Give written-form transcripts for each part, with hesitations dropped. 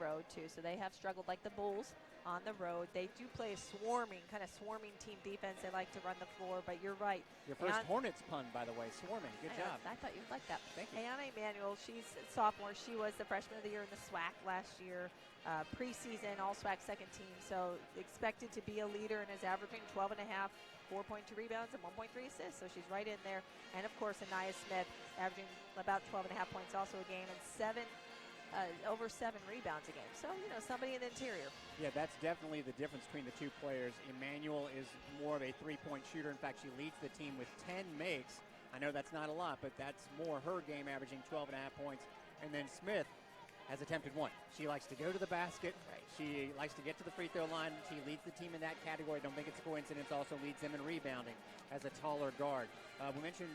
road too, so they have struggled like the Bulls on the road. They do play a swarming team defense. They like to run the floor, but you're right. Your first Hornets pun, by the way, swarming. Good job. I thought you'd like that. Thank you. Ayana Emanuel, she's a sophomore. She was the freshman of the year in the SWAC last year, preseason all-SWAC second team, so expected to be a leader and is averaging 12 and a half, 4.2 rebounds and 1.3 assists, so she's right in there. And of course, Anaya Smith averaging about 12 and a half points also a game, and over 7 rebounds a game. So, somebody in the interior. Yeah, that's definitely the difference between the two players. Emanuel is more of a three-point shooter. In fact, she leads the team with 10 makes. I know that's not a lot, but that's more her game, averaging 12 and a half points. And then Smith has attempted 1. She likes to go to the basket. Right. She likes to get to the free throw line. She leads the team in that category. Don't think it's a coincidence. Also leads them in rebounding as a taller guard. We mentioned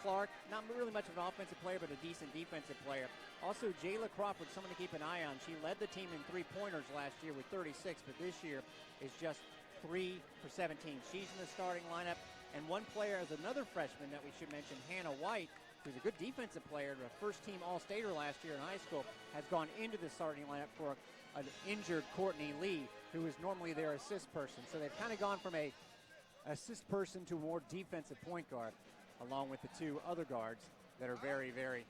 Clark, not really much of an offensive player, but a decent defensive player. Also, Jayla Crawford, someone to keep an eye on. She led the team in three-pointers last year with 36, but this year is just 3 for 17. She's in the starting lineup. And one player is another freshman that we should mention, Hannah White, who's a good defensive player, a first-team All-Stater last year in high school, has gone into the starting lineup for an injured Courtney Lee, who is normally their assist person. So they've kind of gone from a assist person to a more defensive point guard, along with the 2 other guards that are very, very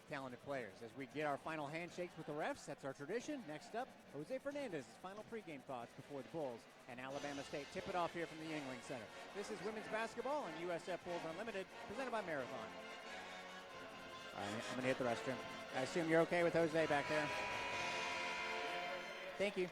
talented players. As we get our final handshakes with the refs, that's our tradition. Next up, Jose Fernandez's final pregame thoughts before the Bulls and Alabama State tip it off here from the Yuengling Center. This is women's basketball on USF Bulls Unlimited, presented by Marathon. All right, I'm going to hit the restroom. I assume you're okay with Jose back there? Thank you.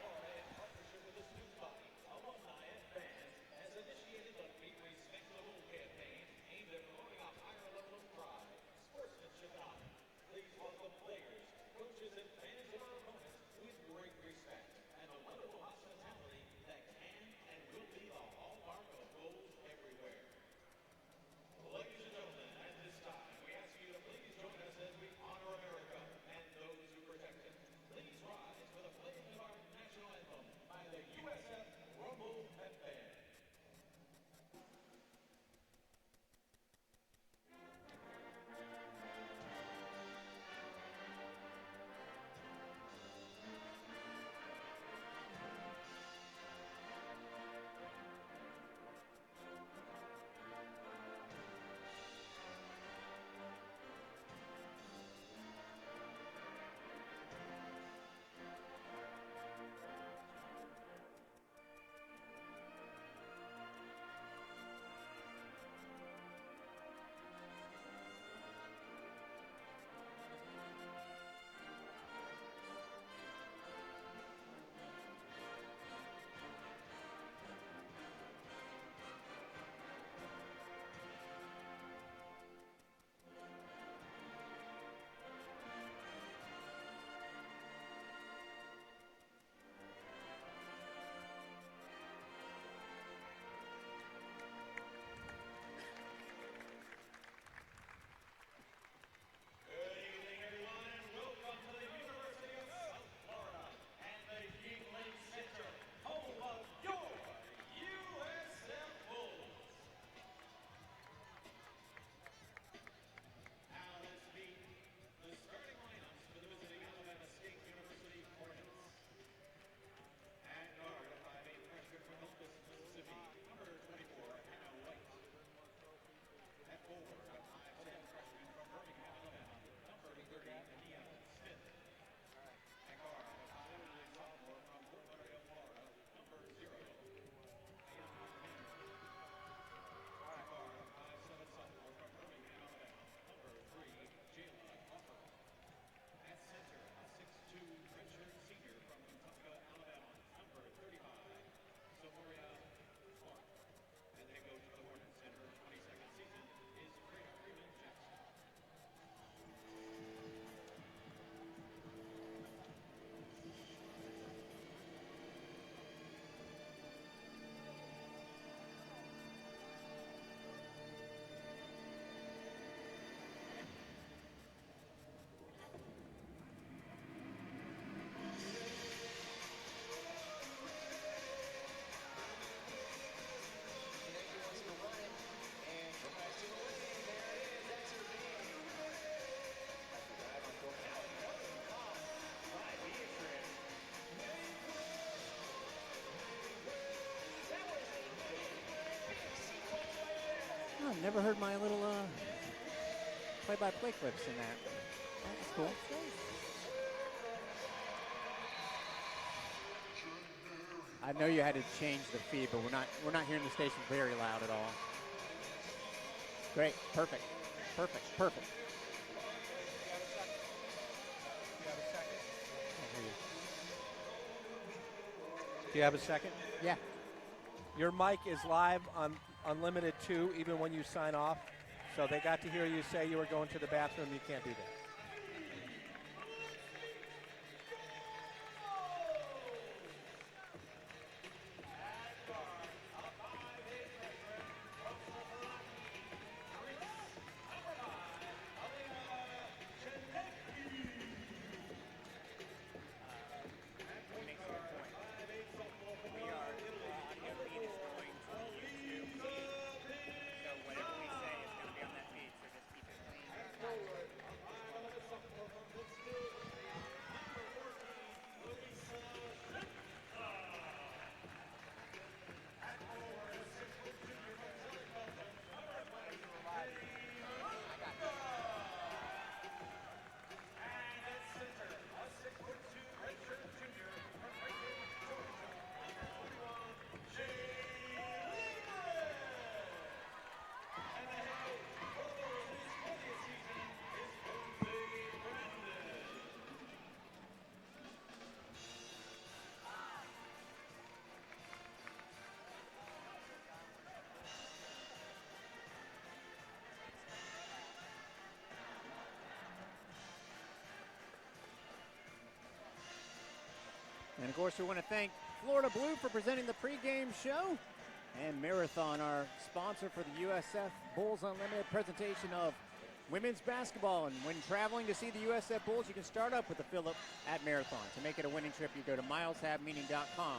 never heard my little play-by-play clips in that. That's cool. I know you had to change the feed, but we're not hearing the station very loud at all. Great, perfect. Do you have a second? Yeah. Your mic is live on Unlimited 2, even when you sign off. So they got to hear you say you were going to the bathroom. You can't do that. And, of course, we want to thank Florida Blue for presenting the pregame show, and Marathon, our sponsor for the USF Bulls Unlimited presentation of women's basketball. And when traveling to see the USF Bulls, you can start up with the fill-up at Marathon. To make it a winning trip, you go to mileshavemeaning.com.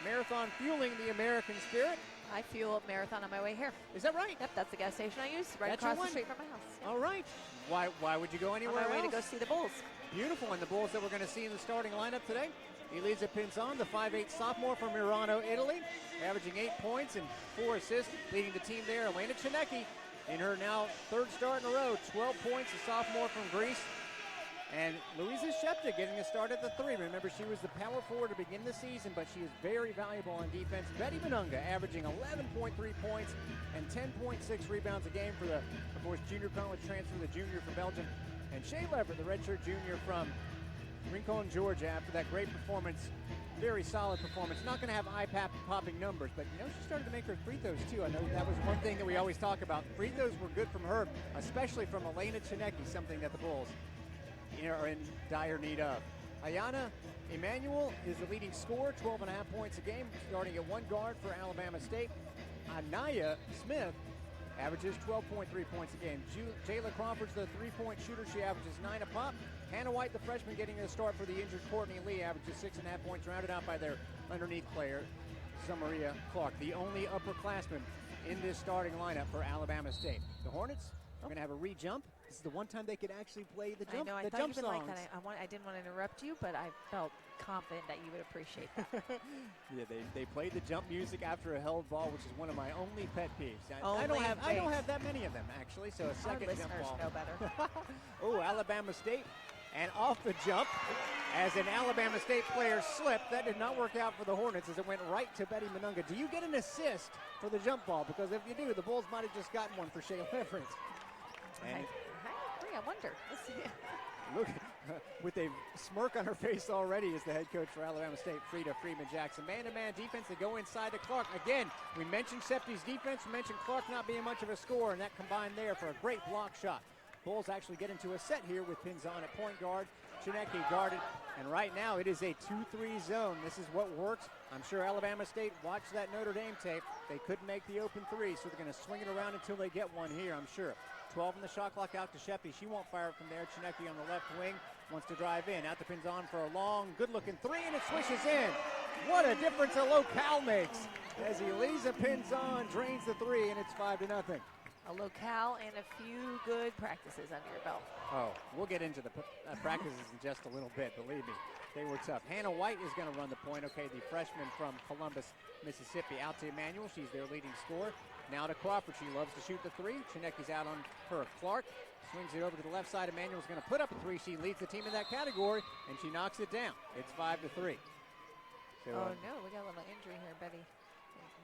Marathon, fueling the American spirit. I fuel up Marathon on my way here. Is that right? Yep, that's the gas station I use right That's across your the street from my house. Yep. All right. Why would you go anywhere On my way else? to go see the Bulls. Beautiful, and the Bulls that we're going to see in the starting lineup today. Elisa Pinzon, the 5'8" sophomore from Murano, Italy, averaging 8 points and 4 assists, leading the team there. Elena Chinecki in her now third start in a row, 12 points, the sophomore from Greece. And Louisa Shepta getting a start at the 3. Remember, she was the power forward to begin the season, but she is very valuable on defense. Betty Menengah averaging 11.3 points and 10.6 rebounds a game for the, of course, junior college transfer, the junior from Belgium. And Shea Lever, the redshirt junior from Rincon, Georgia, after that great performance, very solid performance. Not going to have eye-popping numbers, but, you know, she started to make her free throws, too. I know that was one thing that we always talk about. Free throws were good from her, especially from Elena Chinecki, something that the Bulls are in dire need of. Ayana Emmanuel is the leading scorer, 12.5 points a game, starting at one guard for Alabama State. Anaya Smith averages 12.3 points a game. Jayla Crawford's the three-point shooter. She averages 9 a pop. Hannah White, the freshman, getting a start for the injured Courtney Lee, averages 6.5 points, rounded out by their underneath player, Zamaria Clark, the only upperclassman in this starting lineup for Alabama State. The Hornets are going to have a re-jump. This is the one time they could actually play the jump, I know, I the thought jump you would songs. like that. I didn't want to interrupt you, but I felt confident that you would appreciate that. Yeah, they played the jump music after a held ball, which is one of my only pet peeves. I don't have that many of them, actually, so a second Our jump listeners ball. know better. Oh, Alabama State. And off the jump, as an Alabama State player slipped. That did not work out for the Hornets as it went right to Betty Menengah. Do you get an assist for the jump ball? Because if you do, the Bulls might have just gotten one for Shea Leverett. I agree. I wonder. Let's see. Look, with a smirk on her face already is the head coach for Alabama State, Frida Freeman-Jackson. Man-to-man defense, they go inside to Clark. Again, we mentioned Shepty's defense, we mentioned Clark not being much of a scorer, and that combined there for a great block shot. Bulls actually get into a set here with Pinzon at point guard. Chinecki guarded, and right now it is a 2-3 zone. This is what works. I'm sure Alabama State watched that Notre Dame tape. They couldn't make the open three, so they're going to swing it around until they get one here, I'm sure. 12 in the shot clock out to Shepty. She won't fire it from there. Chinecki on the left wing wants to drive in. Out to Pinzon for a long, good-looking three, and it swishes in. What a difference a locale makes as Elisa Pinzon drains the three, and it's 5-0. A locale and a few good practices under your belt. Oh, we'll get into the practices in just a little bit, believe me. They were tough. Hannah White is going to run the point. Okay, the freshman from Columbus, Mississippi, out to Emmanuel. She's their leading scorer. Now to Crawford. She loves to shoot the three. Chinecki's out on her. Clark swings it over to the left side. Emmanuel's going to put up a three. She leads the team in that category, and she knocks it down. It's 5-3. So, oh, no, we got a little injury here. Betty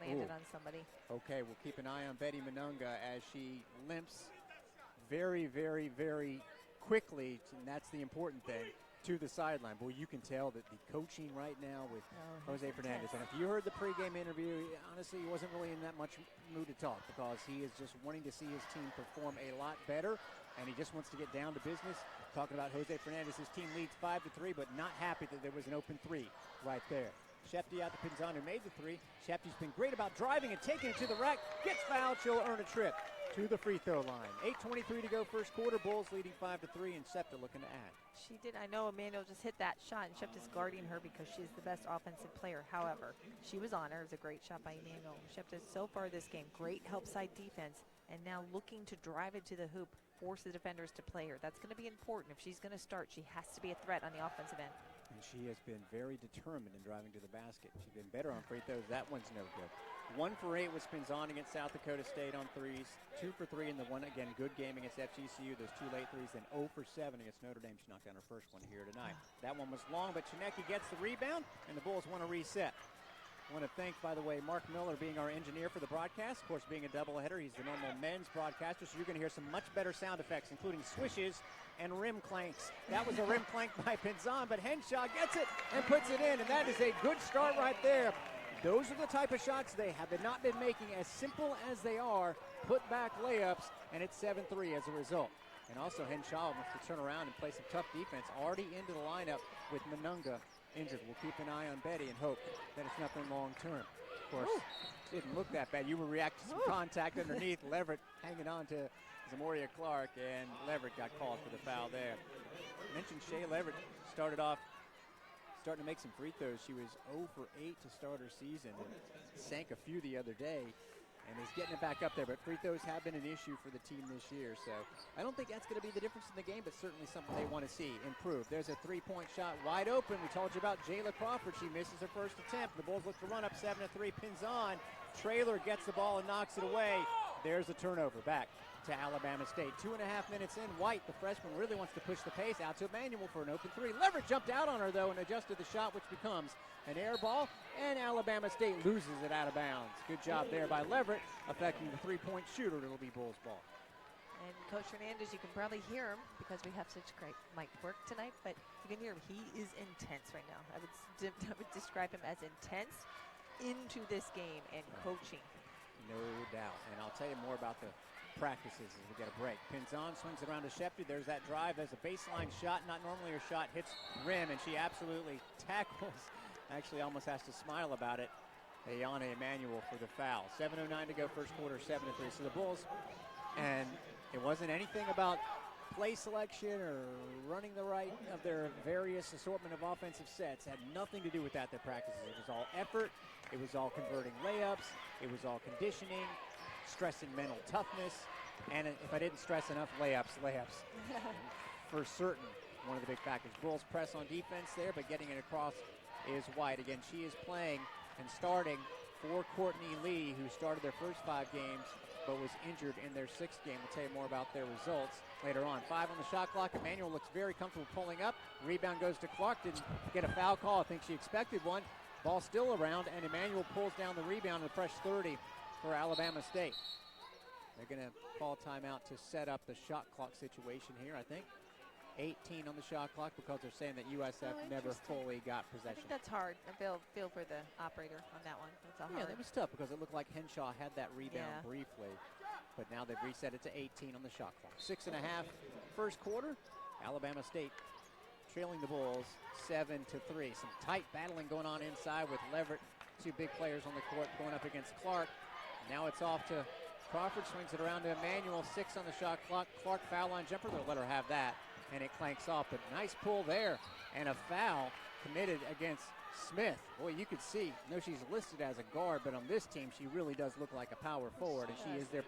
landed on somebody. Okay, we'll keep an eye on Betty Menengah as she limps very, very, very quickly, and that's the important thing, to the sideline. Boy, you can tell that the coaching right now with Jose Fernandez. And if you heard the pregame interview, honestly, he wasn't really in that much mood to talk because he is just wanting to see his team perform a lot better, and he just wants to get down to business. Talking about Jose Fernandez, his team leads 5-3, but not happy that there was an open three right there. Shefty out to Pinzon, who made the three. Shefty's been great about driving and taking it to the rack. Gets fouled, she'll earn a trip to the free throw line. 8:23 to go first quarter. Bulls leading 5-3, and Septa looking to add. She did. I know Emmanuel just hit that shot, and Shepta's guarding her because she's the best offensive player. However, she was on her. It was a great shot by Emmanuel. Shepta so far this game, great help side defense, and now looking to drive it to the hoop, force the defenders to play her. That's going to be important. If she's going to start, she has to be a threat on the offensive end. And she has been very determined in driving to the basket. She's been better on free throws. That one's no good. 1 for 8 with Pinzon against South Dakota State on threes. 2 for 3 in the one. Again, good game against FGCU. Those 2 late threes. Then 0 for 7 against Notre Dame. She knocked down her first one here tonight. That one was long, but Chinecki gets the rebound, and the Bulls want to reset. I want to thank, by the way, Mark Miller being our engineer for the broadcast. Of course, being a doubleheader, he's the normal men's broadcaster, so you're going to hear some much better sound effects, including swishes and rim clanks. That was a rim clank by Pinzon, but Henshaw gets it and puts it in, and that is a good start right there. Those are the type of shots they have not been making, as simple as they are, put back layups, and it's 7-3 as a result. And also Henshaw wants to turn around and play some tough defense, already into the lineup with Menengah injured. We'll keep an eye on Betty and hope that it's nothing long term. Of course, didn't look that bad. You were reacting to some contact underneath. Leverett hanging on to Zamoria Clark, and Leverett got called for the foul there. I mentioned Shea Leverett starting to make some free throws. She was 0 for 8 to start her season and sank a few the other day, and is getting it back up there. But free throws have been an issue for the team this year, so I don't think that's going to be the difference in the game, but certainly something they want to see improve. There's a three-point shot wide open. We told you about Jayla Crawford. She misses her first attempt. The Bulls look to run up 7-3. Pinzon. Traylor gets the ball and knocks it away. There's a turnover back to Alabama State. 2.5 minutes in. White, the freshman, really wants to push the pace out to Emmanuel for an open three. Leverett jumped out on her, though, and adjusted the shot, which becomes an air ball, and Alabama State loses it out of bounds. Good job there by Leverett, affecting the three-point shooter. It'll be Bulls ball. And Coach Fernandez, you can probably hear him because we have such great mic work tonight, but you can hear him. He is intense right now. I would describe him as intense into this game and coaching. No doubt. And I'll tell you more about the practices as we get a break. Pinzon swings it around to Shefty. There's that drive. There's a baseline shot. Not normally her shot hits rim, and she absolutely tackles. Actually almost has to smile about it. Ayana Emmanuel for the foul. 7:09 to go first quarter, 7-3. So the Bulls, and it wasn't anything about play selection or running the right of their various assortment of offensive sets. Had nothing to do with that, their practices. It was all effort. It was all converting layups. It was all conditioning, stressing mental toughness, and if I didn't stress enough, layups. For certain, one of the big factors. Bulls press on defense there, but getting it across is White. Again, she is playing and starting for Courtney Lee, who started their first 5 games, but was injured in their 6th game. We'll tell you more about their results later on. 5 on the shot clock. Emmanuel looks very comfortable pulling up. Rebound goes to Clark. Didn't get a foul call. I think she expected one. Ball still around, and Emmanuel pulls down the rebound and a fresh 30 for Alabama State. They're going to call timeout to set up the shot clock situation here, I think. 18 on the shot clock because they're saying that USF never fully got possession. I think that's hard. I feel for the operator on that one. That's a hard. Yeah, that was tough because it looked like Henshaw had that rebound briefly, but now they've reset it to 18 on the shot clock. 6.5 first quarter. Alabama State trailing the Bulls 7-3. Some tight battling going on inside with Leverett, 2 big players on the court going up against Clark. Now it's off to Crawford, swings it around to Emmanuel. 6 on the shot clock. Clark foul line jumper. They'll let her have that, and it clanks off. But nice pull there, and a foul committed against Smith. Boy, you could see. I know she's listed as a guard, but on this team, she really does look like a power forward, and she is their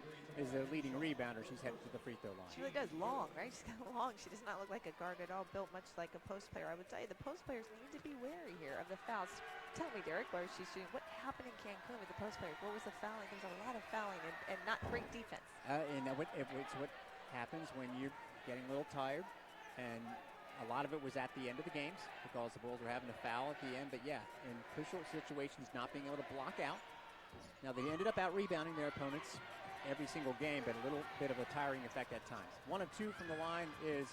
leading rebounder. She's headed to the free throw line. She really does long, right? She's got long. She does not look like a guard at all, built much like a post player. I would tell you the post players need to be wary here of the fouls. Tell me, Derek, where she's shooting. What happened in Cancun with the post players? What was the fouling? There was a lot of fouling and not great defense. And it's what happens when you're getting a little tired. And a lot of it was at the end of the games because the Bulls were having to foul at the end. But, yeah, in crucial situations, not being able to block out. Now, they ended up out-rebounding their opponents every single game, but a little bit of a tiring effect at times. 1 of 2 from the line is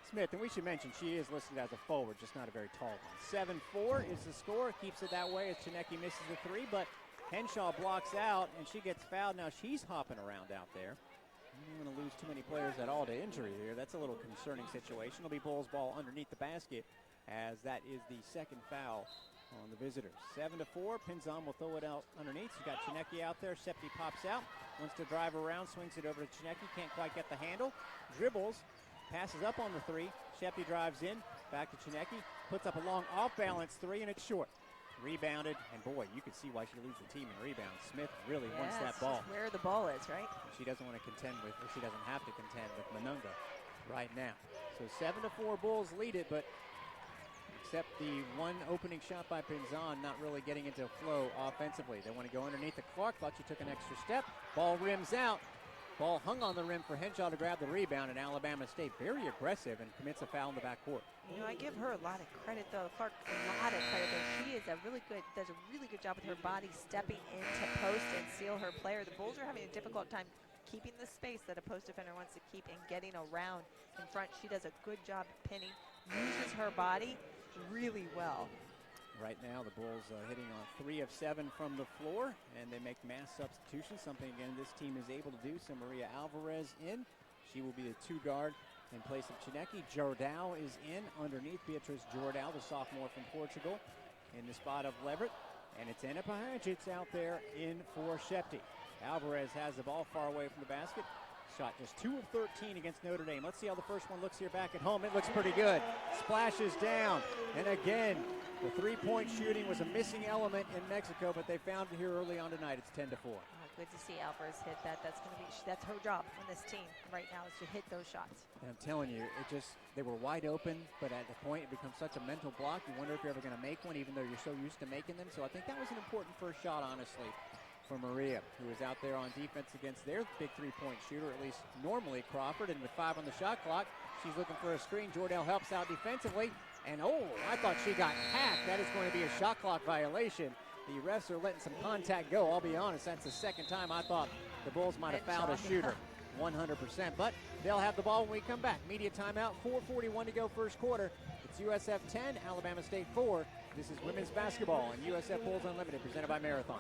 Smith, and we should mention she is listed as a forward, just not a very tall one. 7-4 is the score. Keeps it that way as Chinecki misses the 3, but Henshaw blocks out, and she gets fouled. Now she's hopping around out there. I don't want to lose too many players at all to injury here. That's a little concerning situation. It'll be Bulls ball underneath the basket, as that is the second foul on the visitors. 7-4. Pinzon will throw it out underneath. You got Chinecki out there. Septi pops out, wants to drive around, swings it over to Chinecki. Can't quite get the handle. Dribbles. Passes up on the 3. Shepty drives in. Back to Chinecki. Puts up a long off-balance 3, and it's short. Rebounded, and boy, you can see why she leads the team in rebounds. Smith really wants that ball. Where the ball is, right? She doesn't want to contend with, or she doesn't have to contend with Menengah right now. So 7-4 Bulls lead it, but except the one opening shot by Pinzon, not really getting into flow offensively. They want to go underneath the Clark. Thought she took an extra step. Ball rims out. Ball hung on the rim for Henshaw to grab the rebound, and Alabama State very aggressive and commits a foul in the backcourt. You know, I give her a lot of credit, though. Clark, a lot of credit, though. She is does a really good job with her body stepping into post and seal her player. The Bulls are having a difficult time keeping the space that a post defender wants to keep and getting around in front. She does a good job pinning, uses her body really well. Right now, the Bulls hitting on 3 of 7 from the floor, and they make mass substitutions, something, again, this team is able to do. So Maria Alvarez in. She will be the 2 guard in place of Chinecki. Jordao is in underneath Beatriz Jordao, the sophomore from Portugal, in the spot of Leverett. And it's Anna Pahajic's out there in for Shepty. Alvarez has the ball far away from the basket. Shot just 2 of 13 against Notre Dame. Let's see how the first one looks here back at home. It looks pretty good. Splashes down. And again, the 3-point shooting was a missing element in Mexico, but they found it here early on tonight. It's 10-4. Good to see Alvarez hit that. That's her job on this team right now, is to hit those shots. And I'm telling you, they were wide open, but at the point it becomes such a mental block. You wonder if you're ever going to make one, even though you're so used to making them. So I think that was an important first shot, honestly, for Maria, who was out there on defense against their big 3-point shooter, at least normally Crawford. And with 5 on the shot clock, she's looking for a screen. Jordell helps out defensively. And I thought she got hacked. That is going to be a shot clock violation. The refs are letting some contact go. I'll be honest, that's the second time I thought the Bulls might have fouled a shooter. 100%. But they'll have the ball when we come back. Media timeout, 4:41 to go first quarter. It's USF 10, Alabama State 4. This is women's basketball on USF Bulls Unlimited, presented by Marathon.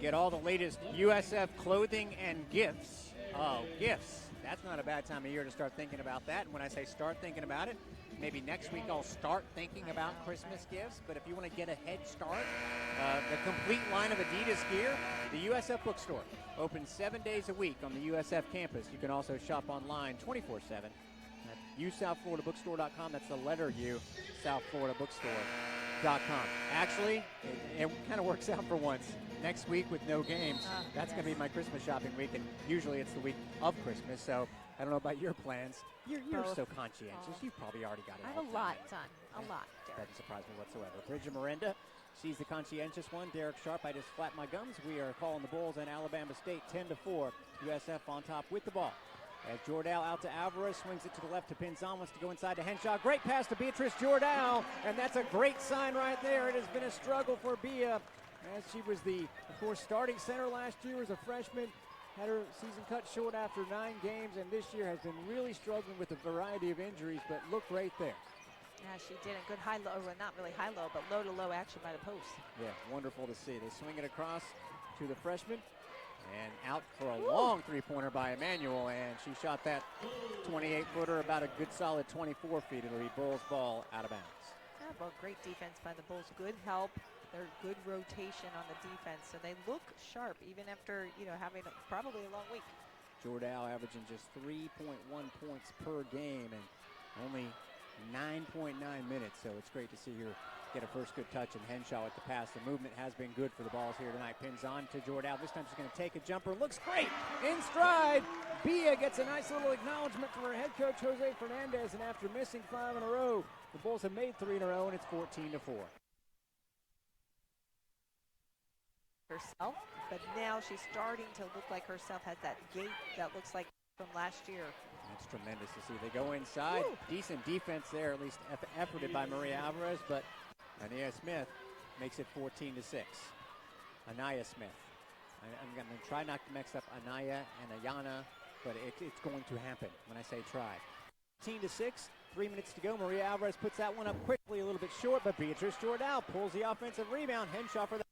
Get all the latest USF clothing and gifts. Oh, gifts. That's not a bad time of year to start thinking about that. And when I say start thinking about it, maybe next week I'll start thinking about Christmas gifts. But if you want to get a head start, the complete line of Adidas gear, the USF bookstore, open 7 days a week on the USF campus. You can also shop online 24/7 at USouthFloridaBookstore.com. That's the letter U, SouthFloridaBookstore.com. Actually, it kind of works out for once. Next week with no games, that's going to be my Christmas shopping week, and usually it's the week of Christmas, so I don't know about your plans. You're so conscientious. You've probably already got it I all have a lot done. A lot, Derek. Doesn't surprise me whatsoever. Bridget Miranda, she's the conscientious one. Derek Sharp, I just flapped my gums. We are calling the Bulls and Alabama State 10-4. USF on top with the ball. As Jordal out to Alvarez, swings it to the left to Pinzon, wants to go inside to Henshaw. Great pass to Beatrice Jordal, and that's a great sign right there. It has been a struggle for Bia, as she was the, of course, starting center last year as a freshman. Had her season cut short after 9 games, and this year has been really struggling with a variety of injuries, but look right there. Yeah, she did a good high-low, well, not really high-low, but low-to-low action by the post. Yeah, wonderful to see. They swing it across to the freshman, and out for a long three-pointer by Emmanuel, and she shot that 28-footer about a good solid 24 feet. It'll be Bulls ball out of bounds. Yeah, well, great defense by the Bulls. Good help. Their good rotation on the defense, so they look sharp even after, having probably a long week. Jordal averaging just 3.1 points per game and only 9.9 minutes, so it's great to see her get a first good touch, and Henshaw at the pass. The movement has been good for the Balls here tonight. Pins on to Jordal. This time she's going to take a jumper. Looks great in stride. Bia gets a nice little acknowledgement from her head coach, Jose Fernandez, and after missing 5 in a row, the Bulls have made 3 in a row, and it's 14-4. Herself, but now she's starting to look like herself, has that gait that looks like from last year. That's tremendous to see. They go inside. Woo! Decent defense there, at least efforted by Maria Alvarez, but Anaya Smith makes it 14-6. Anaya Smith. I'm going to try not to mix up Anaya and Ayana, but it's going to happen when I say try. 14-6, 3 minutes to go. Maria Alvarez puts that one up quickly, a little bit short, but Beatrice Jordal pulls the offensive rebound. Henshaw for the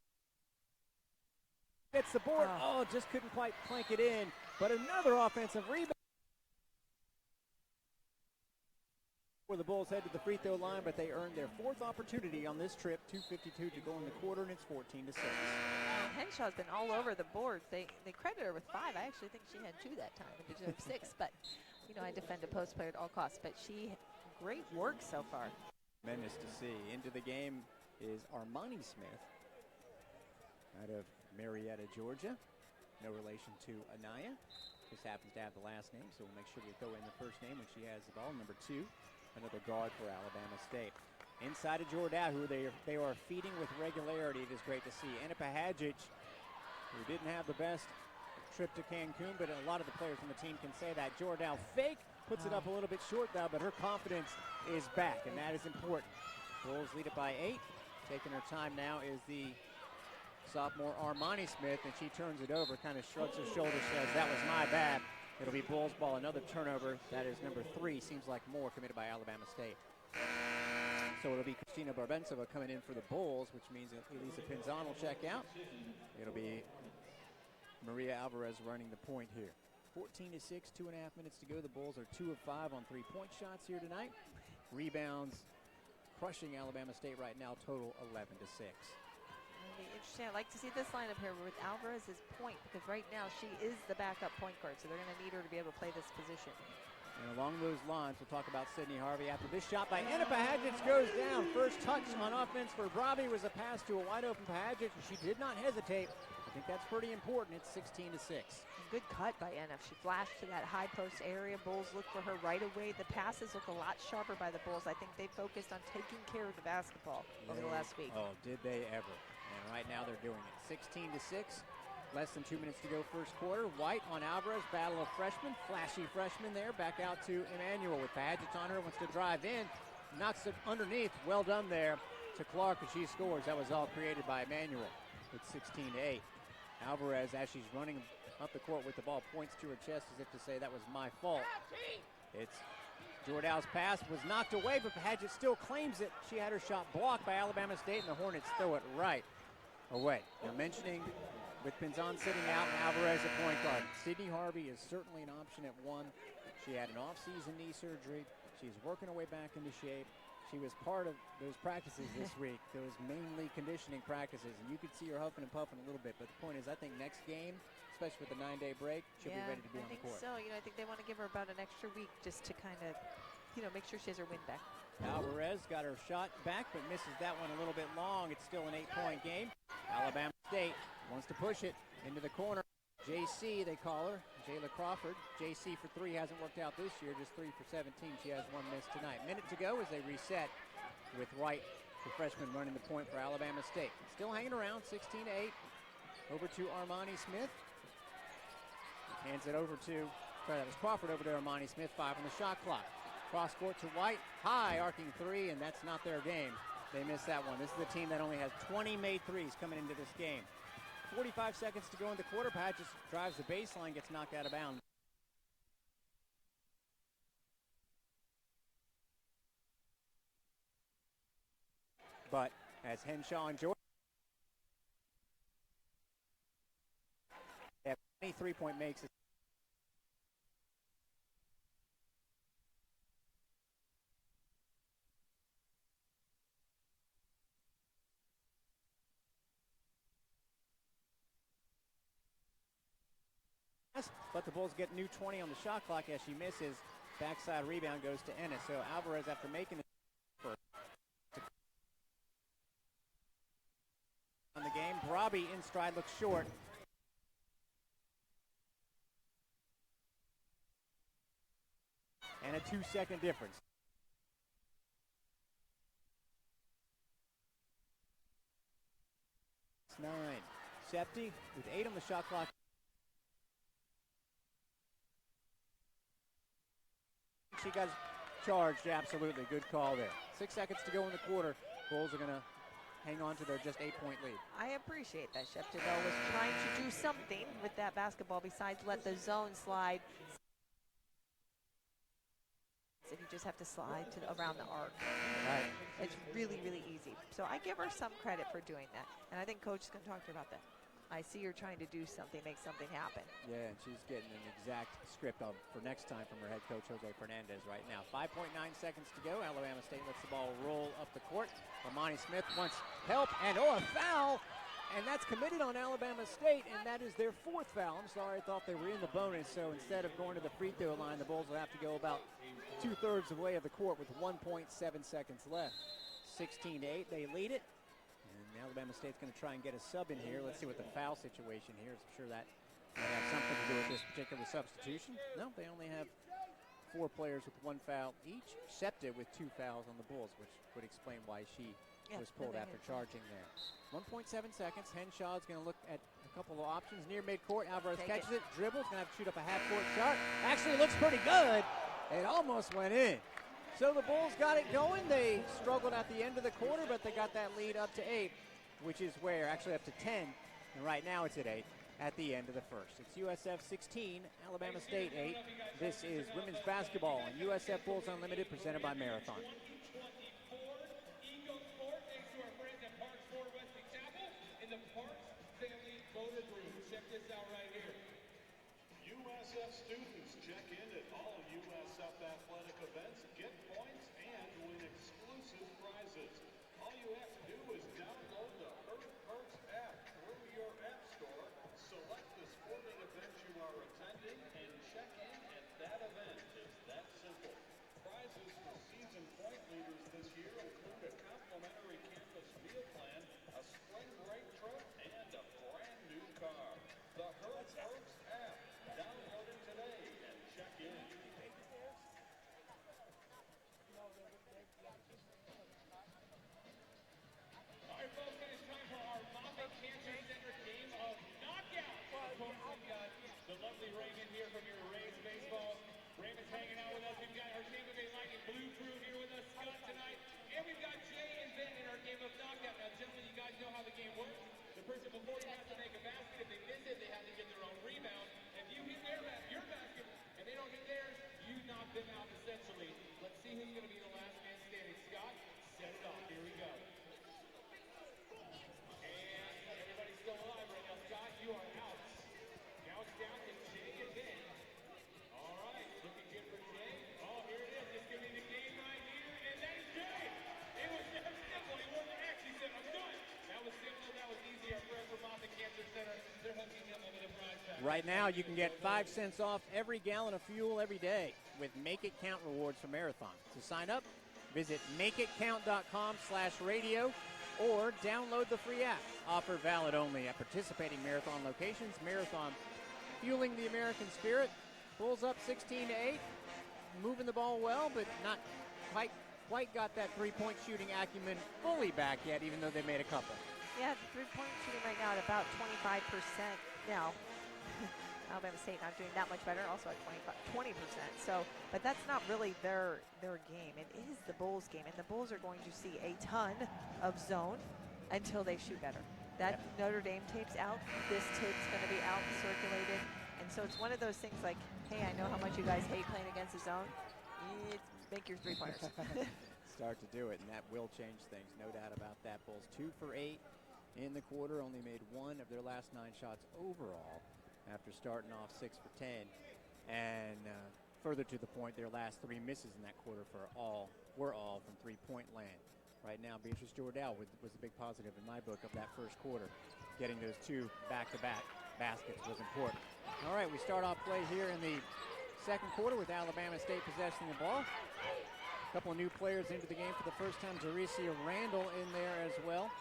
gets the board. Oh, just couldn't quite plank it in, but another offensive rebound. Where the Bulls head to the free throw line, but they earned their 4th opportunity on this trip. 2:52 to go in the quarter, and it's 14-6. Henshaw's been all over the boards. They credit her with 5. I actually think she had 2 that time, and they have 6. But I defend a post player at all costs. But great work so far. Tremendous to see. Into the game is Armani Smith out of Marietta, Georgia. No relation to Anaya. Just happens to have the last name, so we'll make sure we throw in the first name when she has the ball. Number 2, another guard for Alabama State. Inside of Jordal, who they are feeding with regularity. It is great to see. Anna Pahajic, who didn't have the best trip to Cancun, but a lot of the players on the team can say that. Jordal fake, puts it up a little bit short though, but her confidence is back, and that is important. Bulls lead it by 8. Taking her time now is the sophomore Armani Smith, and she turns it over, kind of shrugs her shoulders, says, that was my bad. It'll be Bulls ball, another turnover. That is number 3, seems like more, committed by Alabama State. So it'll be Christina Barbensova coming in for the Bulls, which means that Elisa Pinzon will check out. It'll be Maria Alvarez running the point here. 14-6, 2.5 minutes to go. The Bulls are 2 of 5 on 3-point shots here tonight. Rebounds crushing Alabama State right now, total 11-6. It'll be interesting. I'd like to see this lineup here with Alvarez's point, because right now she is the backup point guard, so they're going to need her to be able to play this position. And along those lines, we'll talk about Sydney Harvey after this shot by Anna Pahajic goes down. First touch on offense for Bravi was a pass to a wide-open Pahajic, and she did not hesitate. I think that's pretty important. It's 16-6. Good cut by Anna. She flashed to that high post area. Bulls look for her right away. The passes look a lot sharper by the Bulls. I think they focused on taking care of the basketball over the last week. Oh, did they ever. And right now they're doing it. 16-6. Less than 2 minutes to go first quarter. White on Alvarez, battle of freshmen. Flashy freshman there. Back out to Emmanuel with Pahajic on her. Wants to drive in. Knocks it underneath. Well done there to Clark, and she scores. That was all created by Emmanuel. It's 16-8. Alvarez, as she's running up the court with the ball, points to her chest as if to say that was my fault. It's Jordal's pass was knocked away, but Pahajic still claims it. She had her shot blocked by Alabama State, and the Hornets throw it right away. They're mentioning with Pinzon sitting out and Alvarez at point guard. Sydney Harvey is certainly an option at 1. She had an off-season knee surgery. She's working her way back into shape. She was part of those practices this week, those mainly conditioning practices, and you could see her huffing and puffing a little bit. But the point is, I think next game, especially with the 9-day break, she'll be ready to be on the court. So, I think they want to give her about an extra week just to kind of, make sure she has her wind back. Alvarez got her shot back, but misses that one a little bit long. It's still an 8-point game. Alabama State wants to push it into the corner. JC, they call her, Jayla Crawford. JC for 3 hasn't worked out this year, just 3 for 17. She has 1 miss tonight. Minute to go as they reset with White, the freshman, running the point for Alabama State. Still hanging around, 16-8. Over to Armani Smith. Hands it over to, that was Crawford over to Armani Smith, 5 on the shot clock. Cross court to White, high, arcing 3, and that's not their game. They missed that one. This is the team that only has 20 made threes coming into this game. 45 seconds to go in the quarter. Pat just drives the baseline, gets knocked out of bounds. But as Henshaw and Jordan have 23-point makes it. But the Bulls get new 20 on the shot clock as she misses. Backside rebound goes to Ennis. So Alvarez, after making it on the game, Brabi in stride looks short. And a 2-second difference. It's 9. Septi with 8 on the shot clock. She got charged, absolutely. Good call there. 6 seconds to go in the quarter. Bulls are going to hang on to their just 8-point lead. I appreciate that. Shepton was trying to do something with that basketball besides let the zone slide. And you just have to slide around the arc. Right. It's really, really easy. So I give her some credit for doing that. And I think Coach is going to talk to her about that. I see her trying to do something, make something happen. Yeah, and she's getting an exact script for next time from her head coach, Jose Fernandez, right now. 5.9 seconds to go. Alabama State lets the ball roll up the court. Armani Smith wants help, and a foul! And that's committed on Alabama State, and that is their 4th foul. I'm sorry, I thought they were in the bonus, so instead of going to the free throw line, the Bulls will have to go about 2/3 of the way of the court with 1.7 seconds left. 16-8, they lead it. Alabama State's going to try and get a sub in here. Let's see what the foul situation here is. I'm sure that might have something to do with this particular substitution. No, they only have 4 players with 1 foul each. Septa with 2 fouls on the Bulls, which would explain why she was pulled after charging there. 1.7 seconds. Henshaw's going to look at a couple of options near midcourt. Alvarez catches it, dribbles, going to have to shoot up a half-court shot. Actually looks pretty good. It almost went in. So the Bulls got it going. They struggled at the end of the quarter, but they got that lead up to 8, which is where, actually up to 10, and right now it's at 8 at the end of the first. It's USF 16, Alabama State 8. This is women's basketball on USF Bulls Unlimited, presented by Marathon. USF students check in at all USF athletic events, get points, and win exclusive prizes. All you have to do is download the Perks app through your app store, select the sporting event you are attending, and check in at that event. It's that simple. Prizes for season point leaders this year include a complimentary campus meal plan, a spring break trip, and a brand new car. The Perks app. Download it today and check in. All right, folks, it is time for our Mama Cancer Center game of knockout. Of course, we've got the lovely Raven here from your Rays baseball. Raven's hanging out with us. We've got our Tampa Bay Lightning Blue crew here with us, Scott, tonight. And we've got Jay and Ben in our game of knockout. Now, gentlemen, you guys know how the game works. The person before you has to make a basket. If they miss it, they have to get their own rebound. If you hit your basket and they don't hit theirs, you knock them out essentially. Let's see who's going to be the last man standing. Scott, set it off. Here we go. And everybody's still alive right now. Scott, you are out. Now it's down to Jay and Ben. All right, looking good for Jay. Oh, here it is. This could be the game. Right now, you can get 5 cents off every gallon of fuel every day with Make It Count rewards for Marathon. To sign up, visit makeitcount.com/radio or download the free app. Offer valid only at participating Marathon locations. Marathon fueling the American spirit. Bulls up 16-8, moving the ball well, but not quite got that three-point shooting acumen fully back yet, even though they made a couple. Yeah, the three-point shooting right now at about 25% now. Alabama State not doing that much better, also at 20%. So, but that's not really their game. It is the Bulls' game, and the Bulls are going to see a ton of zone until they shoot better. That Notre Dame tape's out. This tape's going to be out and circulated. And so it's one of those things like, hey, I know how much you guys hate playing against the zone. Make your three-pointers. Start to do it, and that will change things, no doubt about that. Bulls 2 for 8 in the quarter, only made 1 of their last 9 shots overall after starting off 6 for 10. And further to the point, their last 3 misses in that quarter were all from three-point land. Right now, Beatrice Jordell was the big positive in my book of that first quarter. Getting those 2 back-to-back baskets was important. All right, we start off play here in the second quarter with Alabama State possessing the ball. A couple of new players into the game for the first time. Jaricia Randall in there as well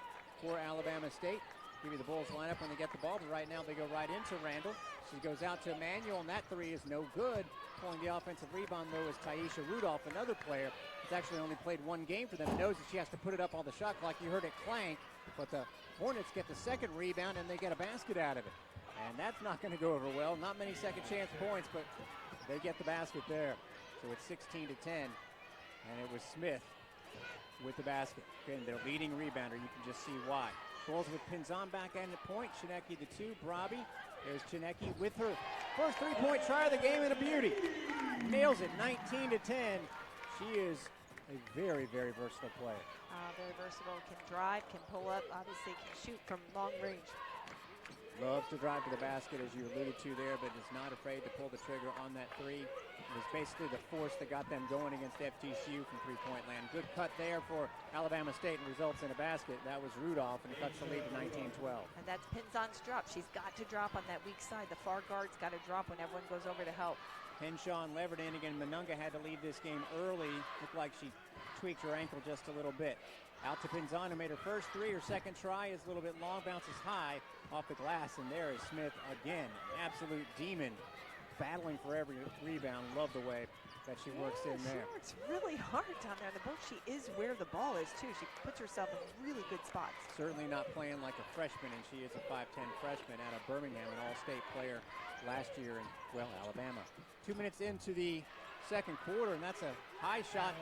for Alabama State. Give you the Bulls lineup when they get the ball, but right now they go right into Randall. She goes out to Emmanuel, and that 3 is no good. Pulling the offensive rebound, though, is Taisha Rudolph, another player who's actually only played 1 game for them. Knows that she has to put it up on the shot clock. You heard it clank, but the Hornets get the second rebound, and they get a basket out of it. And that's not going to go over well. Not many second chance points, but they get the basket there. So it's 16-10, and it was Smith with the basket. Again, their leading rebounder. You can just see why. Bulls with Pinzon back end at point. Chinecki the 2. Brabi. There's Chinecki with her first three-point try of the game, and a beauty. Nails it, 19-10. She is a very, very versatile player. Very versatile. Can drive, can pull up, obviously can shoot from long range. Loves to drive to the basket, as you alluded to there, but is not afraid to pull the trigger on that 3. It was basically the force that got them going against FTCU from three-point land. Good cut there for Alabama State and results in a basket. That was Rudolph, and it cuts the lead to 19-12. And that's Pinzon's drop. She's got to drop on that weak side. The far guard's got to drop when everyone goes over to help. Henshaw and Leverett in again. Menengah had to leave this game early. Looked like she tweaked her ankle just a little bit. Out to Pinzon, who made her first 3. Her second try is a little bit long, bounces high off the glass, and there is Smith again. Absolute demon, battling for every rebound. Love the way that she works in there. She works really hard down there. The ball, she is where the ball is, too. She puts herself in really good spots. Certainly not playing like a freshman, and she is a 5'10 freshman out of Birmingham, an all-state player last year in, well, Alabama. 2 minutes into the second quarter, and that's a high shot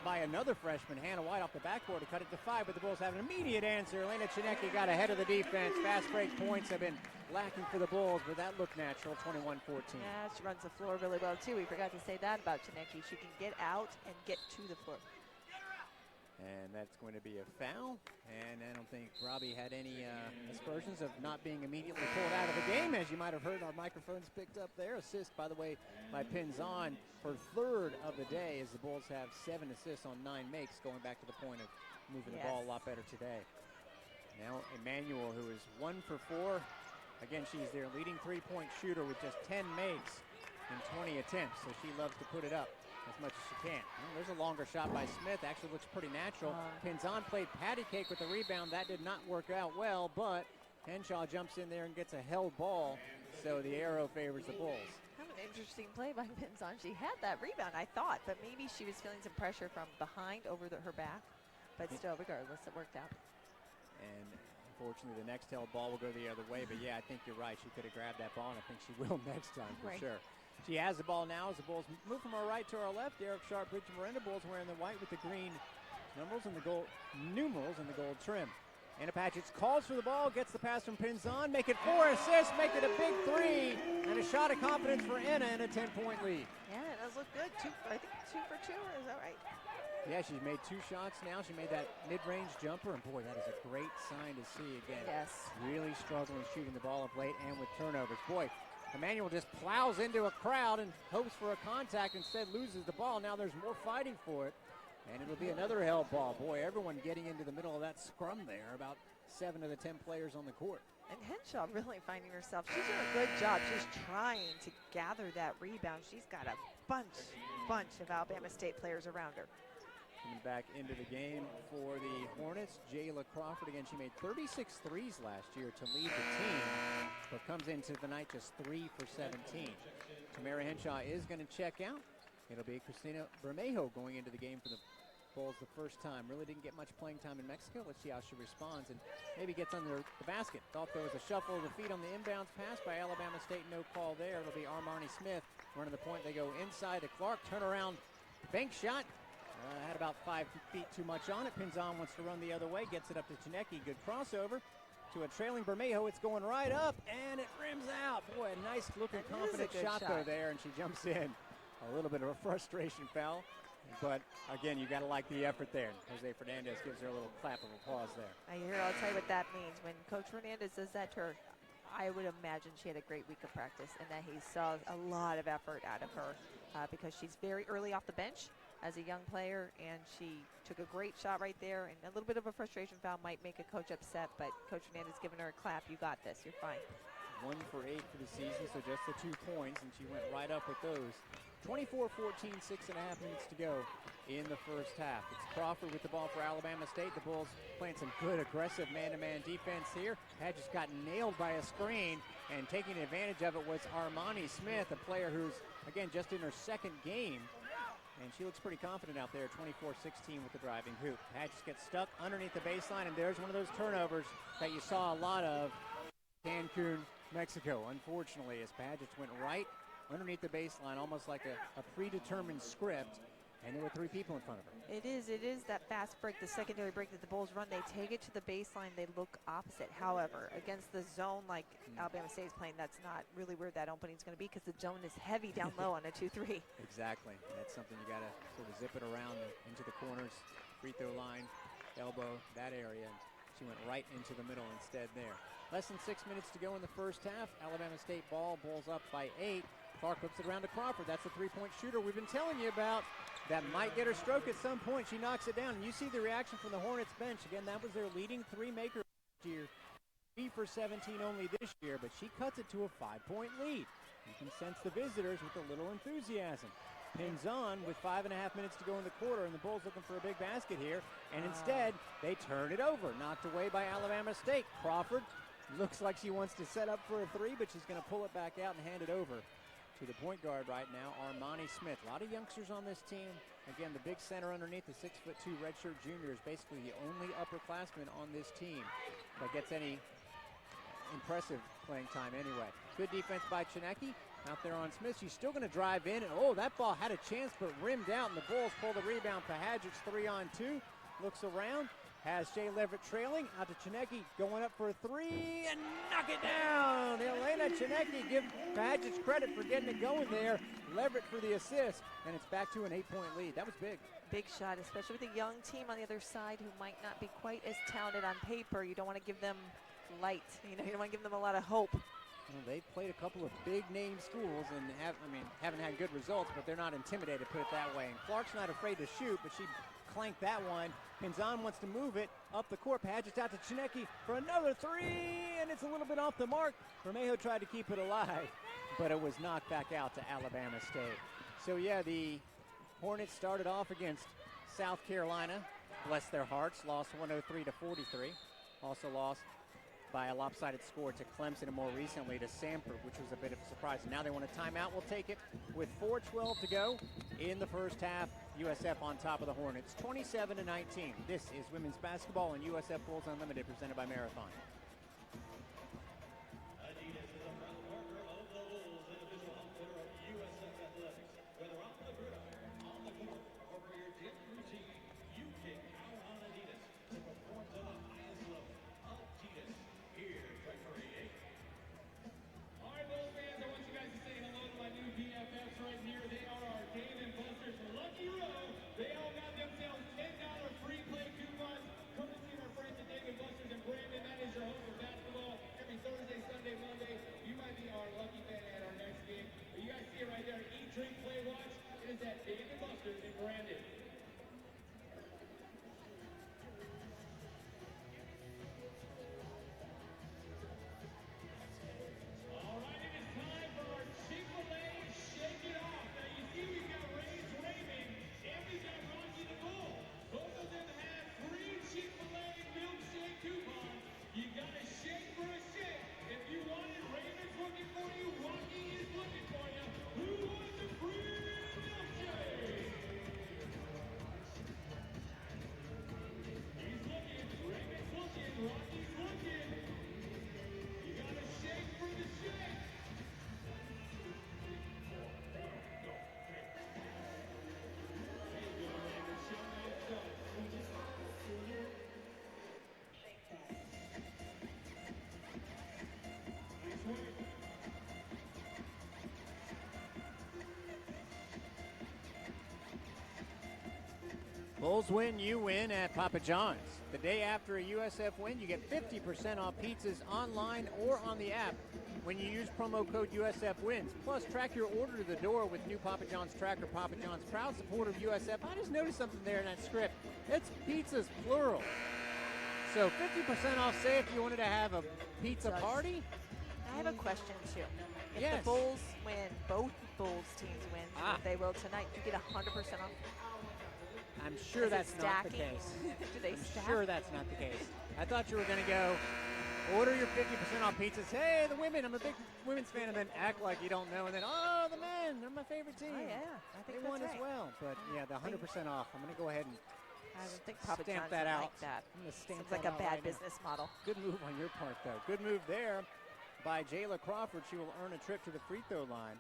by another freshman, Hannah White, off the backboard to cut it to 5, but the Bulls have an immediate answer. Elena Chinecki got ahead of the defense. Fast break points have been lacking for the Bulls, but that looked natural, 21-14. Yeah, she runs the floor really well, too. We forgot to say that about Chinecki. She can get out and get to the floor. And that's going to be a foul, and I don't think Robbie had any aspersions of not being immediately pulled out of the game. As you might have heard, our microphones picked up there. Assist, by the way, by Pinzon, her 3rd of the day, as the Bulls have 7 assists on 9 makes, going back to the point of moving the ball a lot better today. Now Emmanuel, who is 1 for 4. Again, she's their leading three-point shooter with just 10 makes in 20 attempts, so she loves to put it up as much as she can. Well, there's a longer shot by Smith. Actually looks pretty natural. Pinzon played patty cake with the rebound. That did not work out well, but Henshaw jumps in there and gets a held ball, so the arrow favors the Bulls. Kind of an interesting play by Pinzon. She had that rebound, I thought, but maybe she was feeling some pressure from behind over her back. But still, regardless, it worked out. And unfortunately, the next held ball will go the other way. But, yeah, I think you're right. She could have grabbed that ball, and I think she will next time for sure. She has the ball now as the Bulls move from our right to our left. Derek Sharp, Bridget Miranda. Bulls wearing the white with the green numerals and the gold trim. Anna Patchett calls for the ball, gets the pass from Pinzon, make it 4 assists, make it a big 3, and a shot of confidence for Anna and a 10-point lead. Yeah, it does look good. I think 2 for 2, is that right? Yeah, she's made 2 shots now. She made that mid-range jumper, and boy, that is a great sign to see again. Yes. Really struggling shooting the ball of late and with turnovers. Boy, Emmanuel just plows into a crowd and hopes for a contact, instead loses the ball. Now there's more fighting for it, and it'll be another held ball. Boy, everyone getting into the middle of that scrum there, about 7 of the 10 players on the court. And Henshaw really finding herself. She's doing a good job. She's trying to gather that rebound. She's got a bunch of Alabama State players around her. Coming back into the game for the Hornets, Jayla Crawford. Again, she made 36 threes last year to lead the team, but comes into the night just 3 for 17. Tamara Henshaw is going to check out. It'll be Christina Bermejo going into the game for the Bulls the first time. Really didn't get much playing time in Mexico. Let's see how she responds and maybe gets under the basket. Thought there was a shuffle of the feet on the inbounds pass by Alabama State. No call there. It'll be Armani Smith running the point. They go inside to Clark. Turnaround bank shot. Had about 5 feet too much on it. Pinzon wants to run the other way. Gets it up to Chinecki. Good crossover to a trailing Bermejo. It's going right up, and it rims out. Boy, a nice looking, confident shot though there, and she jumps in. A little bit of a frustration foul, but again, you got to like the effort there. Jose Fernandez gives her a little clap of applause there. I'll tell you what that means. When Coach Fernandez does that to her, I would imagine she had a great week of practice and that he saw a lot of effort out of her because she's very early off the bench as a young player, and she took a great shot right there, and a little bit of a frustration foul might make a coach upset, but Coach Fernandez giving her a clap. You got this. You're fine. 1 for 8 for the season, so just the 2 points, and she went right up with those. 24-14, 6.5 minutes to go in the first half. It's Crawford with the ball for Alabama State. The Bulls playing some good, aggressive man-to-man defense here. Had just got nailed by a screen, and taking advantage of it was Armani Smith, a player who's, again, just in her second game. And she looks pretty confident out there, 24-16 with the driving hoop. Hadges gets stuck underneath the baseline, and there's one of those turnovers that you saw a lot of Cancun, Mexico, unfortunately, as Padgett went right underneath the baseline, almost like a predetermined script, and there were 3 people in front of her. It is that fast break, the secondary break that the Bulls run. They take it to the baseline. They look opposite. However, against the zone like Alabama State is playing, that's not really where that opening is going to be because the zone is heavy down low on a 2-3. Exactly. That's something you got to sort of zip it around into the corners, free throw line, elbow, that area. And she went right into the middle instead there. Less than 6 minutes to go in the first half. Alabama State ball, Bulls up by 8. Clark whips it around to Crawford. That's the 3-point shooter we've been telling you about. That might get her stroke at some point. She knocks it down. And you see the reaction from the Hornets bench. Again, that was their leading 3-maker last year. 3 for 17 only this year, but she cuts it to a 5-point lead. You can sense the visitors with a little enthusiasm. Pinzon with 5.5 minutes to go in the quarter, and the Bulls looking for a big basket here. And instead, they turn it over. Knocked away by Alabama State. Crawford looks like she wants to set up for a 3, but she's going to pull it back out and hand it over to the point guard right now, Armani Smith. A lot of youngsters on this team. Again, the big center underneath, the 6'2" redshirt junior, is basically the only upperclassman on this team that gets any impressive playing time anyway. Good defense by Chinecki out there on Smith. She's still going to drive in, and that ball had a chance but rimmed out, and the Bulls pull the rebound. Pahadjic 3-on-2, looks around. Has Shea Leverett trailing, out to Chinecki, going up for a 3, and knock it down! Elena Chinecki, give Padgett credit for getting it going there. Leverett for the assist, and it's back to an 8-point lead. That was big. Big shot, especially with a young team on the other side who might not be quite as talented on paper. You don't want to give them light. You don't want to give them a lot of hope. Well, they've played a couple of big-name schools and haven't had good results, but they're not intimidated, put it that way. And Clark's not afraid to shoot, but she clanked that one. Pinzon wants to move it up the court. Padgett's out to Chinecki for another 3, and it's a little bit off the mark. Bermejo tried to keep it alive, but it was knocked back out to Alabama State. So, yeah, the Hornets started off against South Carolina. Bless their hearts. Lost 103-43. Also lost by a lopsided score to Clemson, and more recently to Samford, which was a bit of a surprise. And now they want a timeout. We'll take it with 4:12 to go in the first half. USF on top of the Hornets, 27-19. This is women's basketball and USF Bulls Unlimited, presented by Marathon. Adidas is a proud partner of the Bulls and official outfitter of USF Athletics. Whether on the gridiron, on the court, or for your gym routine, you can count on Adidas to perform to the highest level. Adidas, here, Treasury 8. All right, Bulls fans, I want you guys to say hello to my new BFFs right here. They are our Dave and Buster's Lucky Row. They all got themselves $10 free play coupons. Courtesy of our friends at Dave and Buster's and Brandon. That is your home for basketball. Every Thursday, Sunday, Monday, you might be our lucky fan at our next game. But you guys see it right there. Eat, drink, play, watch. It is at Dave and Buster's in Brandon. Bulls win, you win at Papa John's. The day after a USF win, you get 50% off pizzas online or on the app when you use promo code USF wins. Plus, track your order to the door with new Papa John's tracker. Papa John's, proud supporter of USF. I just noticed something there in that script. It's pizzas, plural. So 50% off, say if you wanted to have a pizza party. I have a question, too. If Yes. the Bulls win, both Bulls teams win, if they will tonight, you get 100% off. I'm sure Is it that's not the stacking? case. Do they I'm stack? sure that's not the case. I thought you were going to go order your 50% off pizzas. Hey, the women, I'm a big women's fan, and then act like you don't know, and then, oh, the men, they're my favorite team. Oh, yeah. I think They won that's as right. well. But, yeah, the 100% off. I'm going to go ahead and I would think Papa stamp John's that would out. like that. I'm going to stamp Seems that like a out bad right now. business model. Good move on your part, though. Good move there by Jayla Crawford. She will earn a trip to the free throw line,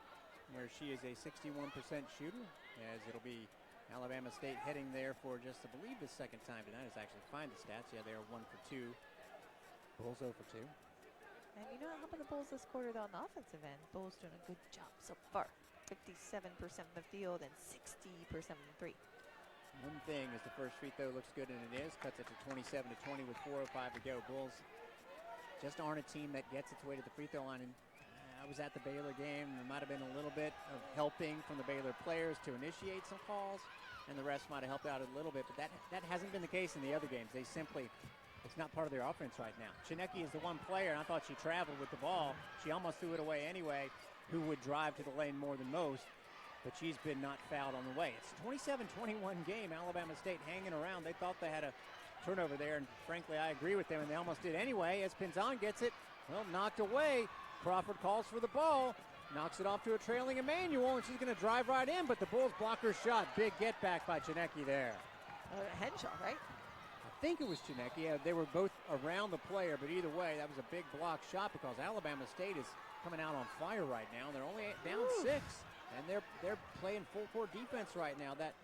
where she is a 61% shooter, as it'll be Alabama State heading there for just, I believe, the second time tonight. Is actually find the stats. Yeah, they are 1 for 2. Bulls 0 for 2. And you know, how about the Bulls this quarter, though, on the offensive end? Bulls doing a good job so far. 57% from the field and 60% from the three. One thing is the first free throw looks good, and it is. Cuts it to 27-20 with 4:05 to go. Bulls just aren't a team that gets its way to the free throw line. And I was at the Baylor game. There might have been a little bit of helping from the Baylor players to initiate some calls, and the rest might have helped out a little bit. But that hasn't been the case in the other games. They simply, it's not part of their offense right now. Chinecki is the one player, and I thought she traveled with the ball. She almost threw it away anyway, who would drive to the lane more than most. But she's been not fouled on the way. It's a 27-21 game. Alabama State hanging around. They thought they had a turnover there, and frankly, I agree with them, and they almost did anyway as Pinzon gets it, well, knocked away. Crawford calls for the ball, knocks it off to a trailing Emmanuel, and she's going to drive right in, but the Bulls block her shot. Big get back by Chinecki there. Henshaw, right? I think it was Chinecki. Yeah, they were both around the player, but either way, that was a big block shot because Alabama State is coming out on fire right now. They're only down 6, and they're playing full court defense right now. That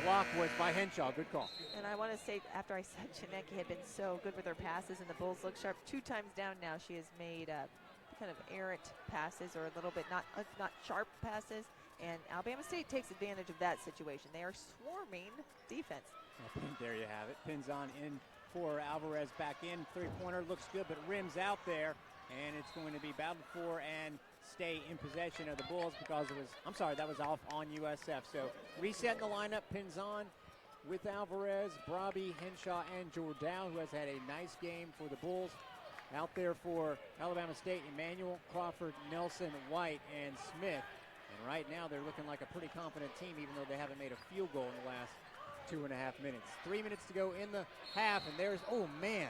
block was by Henshaw. Good call. And I want to say, after I said Chinecki had been so good with her passes and the Bulls look sharp, 2 times down now she has made kind of errant passes or a little bit not sharp passes, and Alabama State takes advantage of that situation. They are swarming defense. There you have it. Pinzon in for Alvarez, back in. Three-pointer looks good, but rims out there, and it's going to be battled for and stay in possession of the Bulls because it was, I'm sorry, that was off on USF. So resetting the lineup, Pinzon with Alvarez, Brabi, Henshaw, and Jordan, who has had a nice game for the Bulls. Out there for Alabama State, Emmanuel, Crawford, Nelson, White, and Smith. And right now they're looking like a pretty confident team, even though they haven't made a field goal in the last 2.5 minutes. 3 minutes to go in the half, and there's, oh man,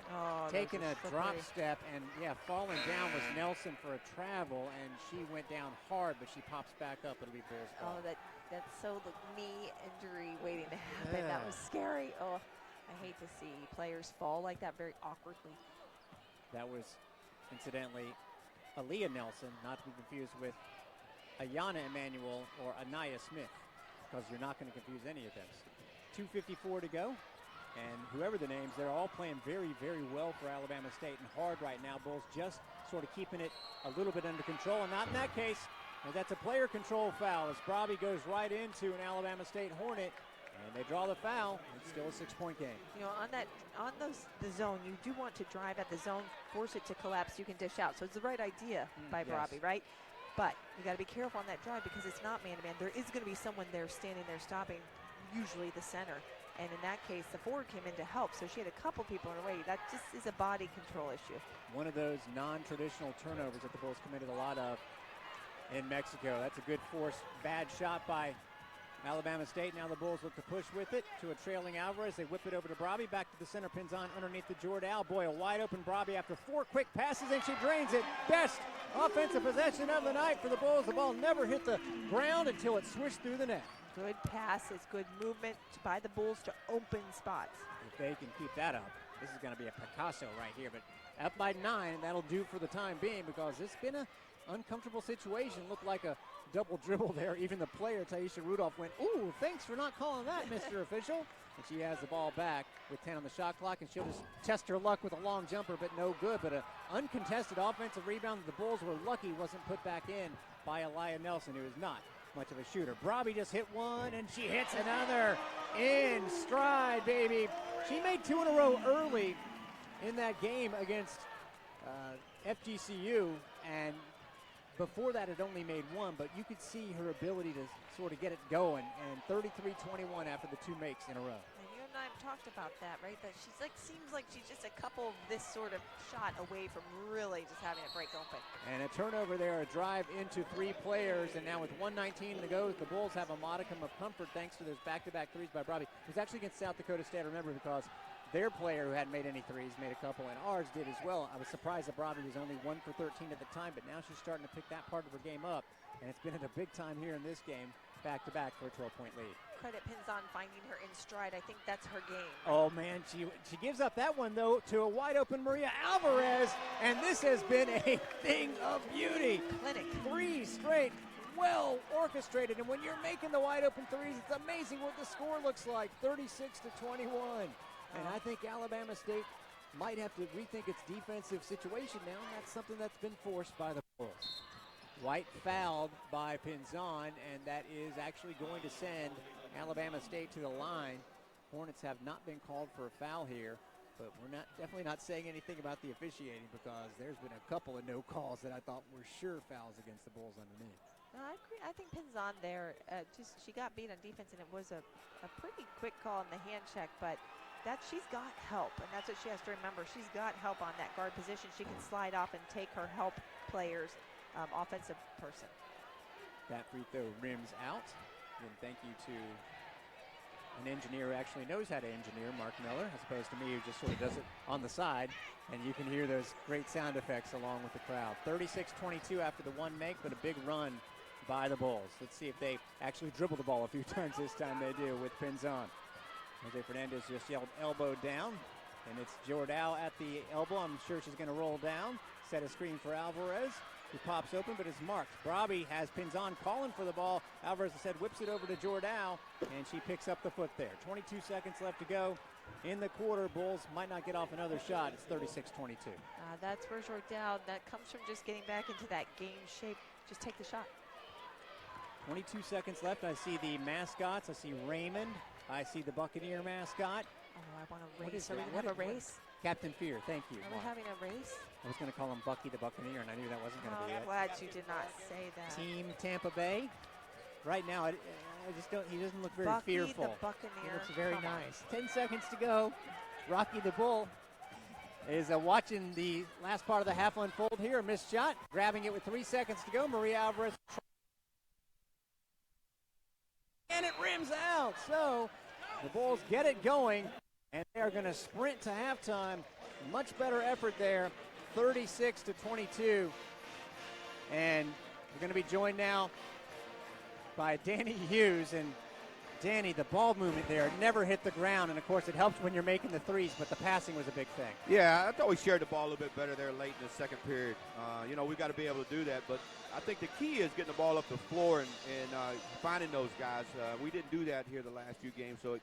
taking a drop step, and yeah, falling down was Nelson for a travel, and she went down hard, but she pops back up. It'll be Bulls ball. Oh, that's so the knee injury waiting to happen. Yeah. That was scary. Oh, I hate to see players fall like that very awkwardly. That was, incidentally, Aaliyah Nelson, not to be confused with Ayana Emmanuel or Anaya Smith, because you're not going to confuse any of those. 2:54 to go, and whoever the names, they're all playing very, very well for Alabama State and hard right now. Bulls just sort of keeping it a little bit under control, and not in that case. And that's a player control foul as Brabi goes right into an Alabama State Hornet, and they draw the foul. It's still a 6-point game. You know, the zone, you do want to drive at the zone, force it to collapse. You can dish out. So it's the right idea by yes. Brabi, right? But you got to be careful on that drive because it's not man-to-man. There is going to be someone there standing there stopping, usually the center. And in that case, the forward came in to help. So she had a couple people in her way. That just is a body control issue. One of those non-traditional turnovers that the Bulls committed a lot of in Mexico. That's a good force. Bad shot by Alabama State. Now the Bulls look to push with it to a trailing Alvarez. They whip it over to Brabi. Back to the center. Pinzon underneath the Jordan. Boy, a wide open Brabi after 4 quick passes, and she drains it. Best offensive possession of the night for the Bulls. The ball never hit the ground until it swished through the net. Good passes, good movement by the Bulls to open spots. If they can keep that up, this is going to be a Picasso right here. But up by 9, and that'll do for the time being because it's been an uncomfortable situation. Looked like a double dribble there. Even the player, Taisha Rudolph, went, ooh, thanks for not calling that, Mr. Official. And she has the ball back with 10 on the shot clock, and she'll just test her luck with a long jumper, but no good. But an uncontested offensive rebound that the Bulls were lucky wasn't put back in by Aaliyah Nelson, who is not much of a shooter. Robbie just hit one, and she hits another in stride, baby. She made 2 in a row early in that game against FGCU, and before that had only made 1, but you could see her ability to sort of get it going, and 33-21 after the 2 makes in a row. And you and I have talked about that, right? That she's like, seems like she's just a couple of this sort of shot away from really just having it break open. And a turnover there, a drive into 3 players, and now with 1:19 to go, the Bulls have a modicum of comfort thanks to those back-to-back threes by Robbie. It was actually against South Dakota State, I remember, because their player who hadn't made any threes made a couple, and ours did as well. I was surprised that Robbie was only 1 for 13 at the time, but now she's starting to pick that part of her game up, and it's been at a big time here in this game, back-to-back for a 12-point lead. Credit Pinzon finding her in stride. I think that's her game. Oh, man, she gives up that one, though, to a wide-open Maria Alvarez, and this has been a thing of beauty. Clinic. 3 straight, well orchestrated, and when you're making the wide-open threes, it's amazing what the score looks like, 36-21. And I think Alabama State might have to rethink its defensive situation now, and that's something that's been forced by the Bulls. White fouled by Pinzon, and that is actually going to send Alabama State to the line. Hornets have not been called for a foul here, but we're definitely not saying anything about the officiating because there's been a couple of no calls that I thought were sure fouls against the Bulls underneath. No, I agree. I think Pinzon there, she got beat on defense, and it was a pretty quick call in the hand check, but she's got help, and that's what she has to remember. She's got help on that guard position. She can slide off and take her help players, offensive person. That free throw rims out. And thank you to an engineer who actually knows how to engineer, Mark Miller, as opposed to me who just sort of does it on the side. And you can hear those great sound effects along with the crowd. 36-22 after the 1 make, but a big run by the Bulls. Let's see if they actually dribble the ball a few times this time. They do with Pinzon. Jose Fernandez just yelled elbow down, and it's Jordao at the elbow. I'm sure she's going to roll down, set a screen for Alvarez, who pops open, but is marked. Robbie has Pinzon calling for the ball. Alvarez instead whips it over to Jordao, and she picks up the foot there. 22 seconds left to go in the quarter. Bulls might not get off another shot. It's 36-22. That's for Jordao. That comes from just getting back into that game shape. Just take the shot. 22 seconds left. I see the mascots. I see Raymond. I see the Buccaneer mascot. Oh, I want a race. Are we going to have a race? Captain Fear, thank you. Are we having a race? I was going to call him Bucky the Buccaneer, and I knew that wasn't going to be it. I'm glad you did not say that. Team Tampa Bay. Right now, I just don't. He doesn't look very Bucky fearful. The Buccaneer. He looks very nice. 10 seconds to go. Rocky the Bull is watching the last part of the half unfold here. A missed shot. Grabbing it with 3 seconds to go. Maria Alvarez. And it rims out. So the Bulls get it going, and they are going to sprint to halftime. Much better effort there, 36-22. And we're going to be joined now by Danny Hughes. And Danny, the ball movement there never hit the ground, and of course it helps when you're making the threes, but the passing was a big thing. Yeah, I thought we shared the ball a little bit better there late in the second period. We've got to be able to do that, but I think the key is getting the ball up the floor and finding those guys. We didn't do that here the last few games, so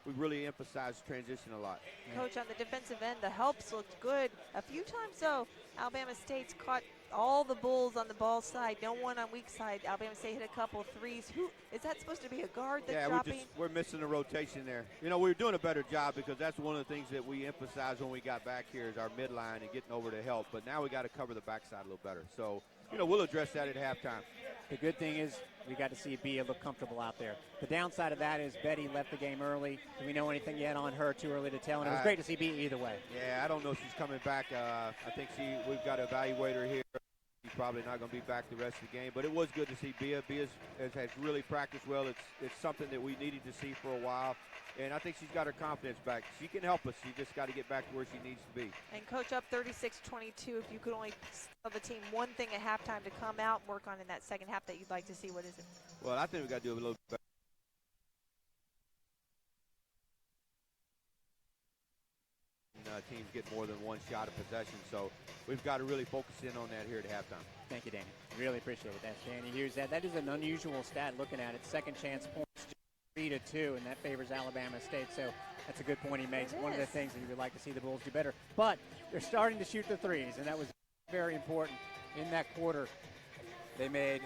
we really emphasized transition a lot. Coach, on the defensive end, the helps looked good. A few times, though, Alabama State's caught all the Bulls on the ball side, no one on weak side. Alabama State hit a couple threes. Is that supposed to be a guard that's dropping? We're missing the rotation there. We're doing a better job because that's one of the things that we emphasized when we got back here is our midline and getting over to help. But now we got to cover the backside a little better. So, we'll address that at halftime. The good thing is we got to see Bia look comfortable out there. The downside of that is Betty left the game early. Do we know anything yet on her? Too early to tell. And it was great to see Bia either way. Yeah, I don't know if she's coming back. I think we've got to evaluate her here. She's probably not going to be back the rest of the game. But it was good to see Bia. Bia has really practiced well. It's something that we needed to see for a while. And I think she's got her confidence back. She can help us. She just got to get back to where she needs to be. And Coach, up 36-22. If you could only tell the team one thing at halftime to come out and work on in that second half that you'd like to see, what is it? Well, I think we got to do a little bit better. Teams get more than one shot of possession, so we've got to really focus in on that here at halftime. Thank you, Danny. Really appreciate it. That's Danny Hughes. That is an unusual stat looking at it. Second chance points, 3-2, and that favors Alabama State. So that's a good point he makes. One of the things that you would like to see the Bulls do better. But they're starting to shoot the threes, and that was very important in that quarter. They made,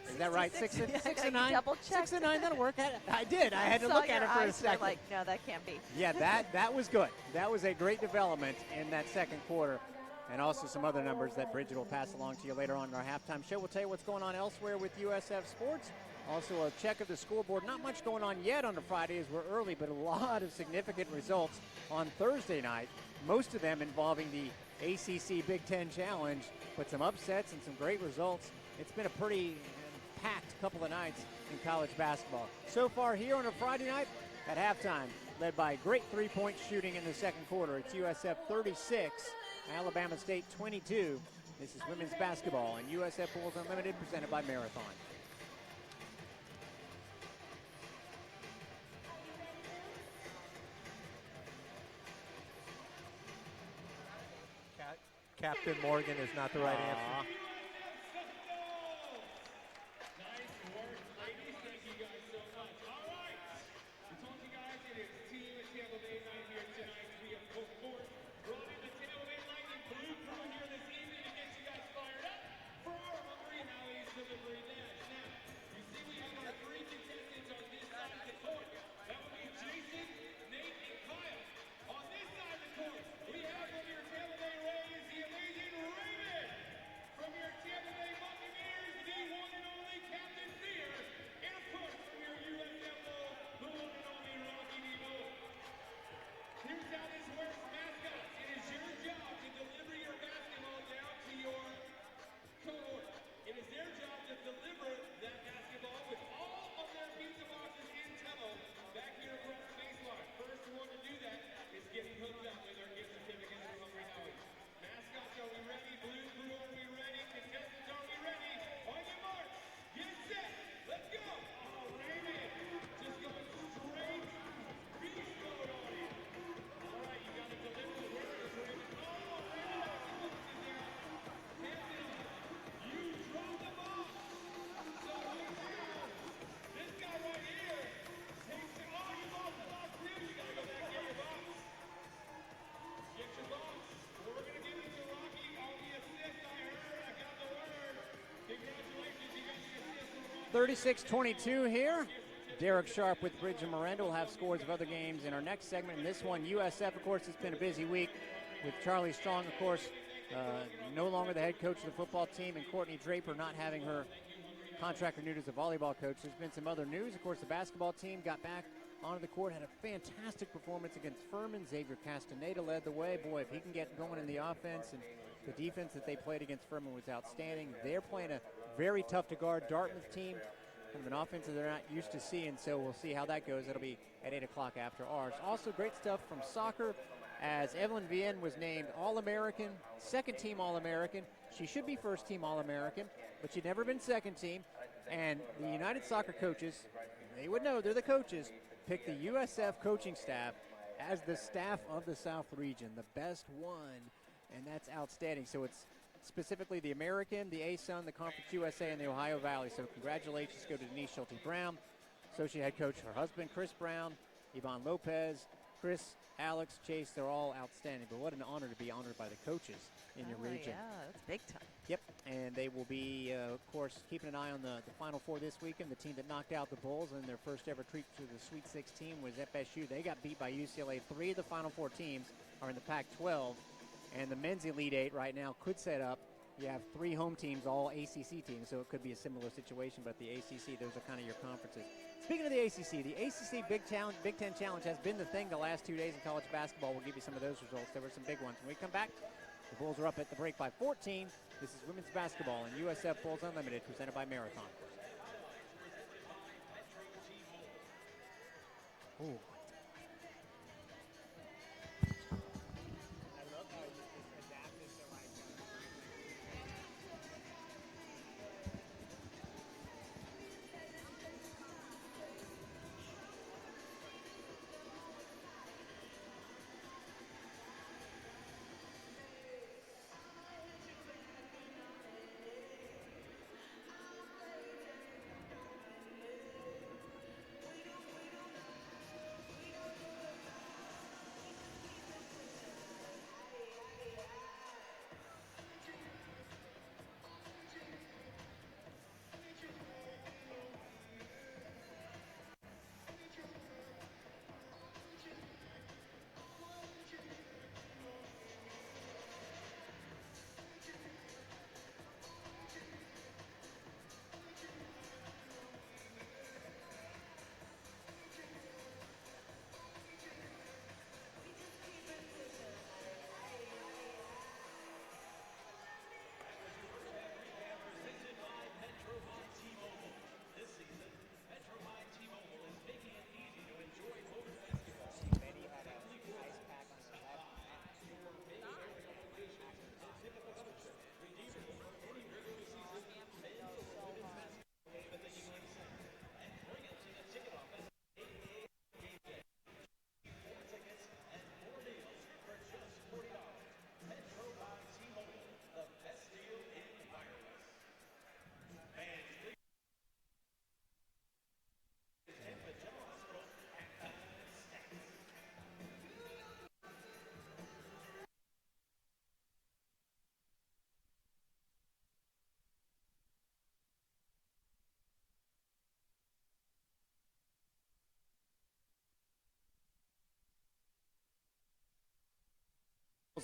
Is that right? 6 and 9? Double check. 6 and 9, that'll work. I did. I had to look at it for a second. Like, no, that can't be. Yeah, that was good. That was a great development in that second quarter. And also some other numbers that Bridget will pass along to you later on in our halftime show. We'll tell you what's going on elsewhere with USF sports. Also a check of the scoreboard. Not much going on yet on a Friday as we're early, but a lot of significant results on Thursday night. Most of them involving the ACC Big Ten Challenge, but some upsets and some great results. It's been a pretty packed couple of nights in college basketball. So far here on a Friday night at halftime, led by great three-point shooting in the second quarter. It's USF 36, Alabama State 22. This is women's basketball and USF Bulls Unlimited presented by Marathon. Captain Morgan is not the right answer. Nice work, ladies. Thank you guys so much. All right. We told you guys it is Team Tampa Bay night here tonight. We have full court brought in the Tampa Bay Lightning Blue Crew here this evening to get you guys fired up for our Hungry Howie's Delivery Dash. Now, you see we have our three contestants on this side of the court. That would be Jason, Nate, and Kyle. On this side of the court, we have from your Tampa Bay Rays, the amazing Raven. From your Tampa Bay Buccaneers, the one and only Captain Fear. And of course, from your USF Bulls, the one and only Rocky Nebo. Here's how this works, mascots. It is your job to deliver your basketball down to your cohort. It is their job to deliver that basketball with all of their pizza boxes in tow back here across the baseline. First one to do that is getting hooked up with our gift certificates from Hungry Howie's. Mascots, are we ready? Blue Crew, are we ready? Contestants, are we ready? On your mark, get set, let's go! Oh, Raven, just going straight beast mode on it. All right, you got to deliver. Where is Raven? Oh, Raven boxes there. Captain, you dropped the box. So right now, this guy right here takes it. Oh, you lost the box too. You got to go back and get your box. Get your box. We're going to give it to Rocky on the assist. I heard. I got the word. Congratulations. You got the assist from Rocky. 36-22 here. Derek Sharp with Bridge and Miranda will have scores of other games in our next segment. In this one, USF, of course, it's been a busy week with Charlie Strong, of course, no longer the head coach of the football team, and Courtney Draper not having her contract renewed as a volleyball coach. There's been some other news. Of course, the basketball team got back onto the court, had a fantastic performance against Furman. Xavier Castaneda led the way. Boy, if he can get going in the offense, and the defense that they played against Furman was outstanding. They're playing a very tough-to-guard Dartmouth team, kind of an offense that they're not used to seeing, so we'll see how that goes. That'll be at 8 o'clock after ours. Also, great stuff from soccer, as Evelyn Vienne was named All-American, second-team All-American. She should be first-team All-American, but she'd never been second-team. And the United Soccer coaches, they would know, they're the coaches, picked the USF coaching staff as the staff of the South region, the best one, and that's outstanding. So it's specifically the American, the ASUN, the Conference USA, and the Ohio Valley. So congratulations go to Denise Schulte-Brown, associate head coach, her husband, Chris Brown, Yvonne Lopez, Chris, Alex, Chase, they're all outstanding. But what an honor to be honored by the coaches in your region. Yeah, that's big time. Yep, and they will be, of course, keeping an eye on the Final Four this weekend. The team that knocked out the Bulls in their first ever trip to the Sweet 16 was FSU. They got beat by UCLA. 3 of the Final Four teams are in the Pac-12, and the men's Elite Eight right now could set up. You have 3 home teams, all ACC teams, so it could be a similar situation, but the ACC, those are kind of your conferences. Speaking of the ACC Big Ten Challenge has been the thing the last 2 days in college basketball. We'll give you some of those results. There were some big ones. When we come back, the Bulls are up at the break by 14. This is women's basketball and USF Bulls Unlimited, presented by Marathon. Ooh.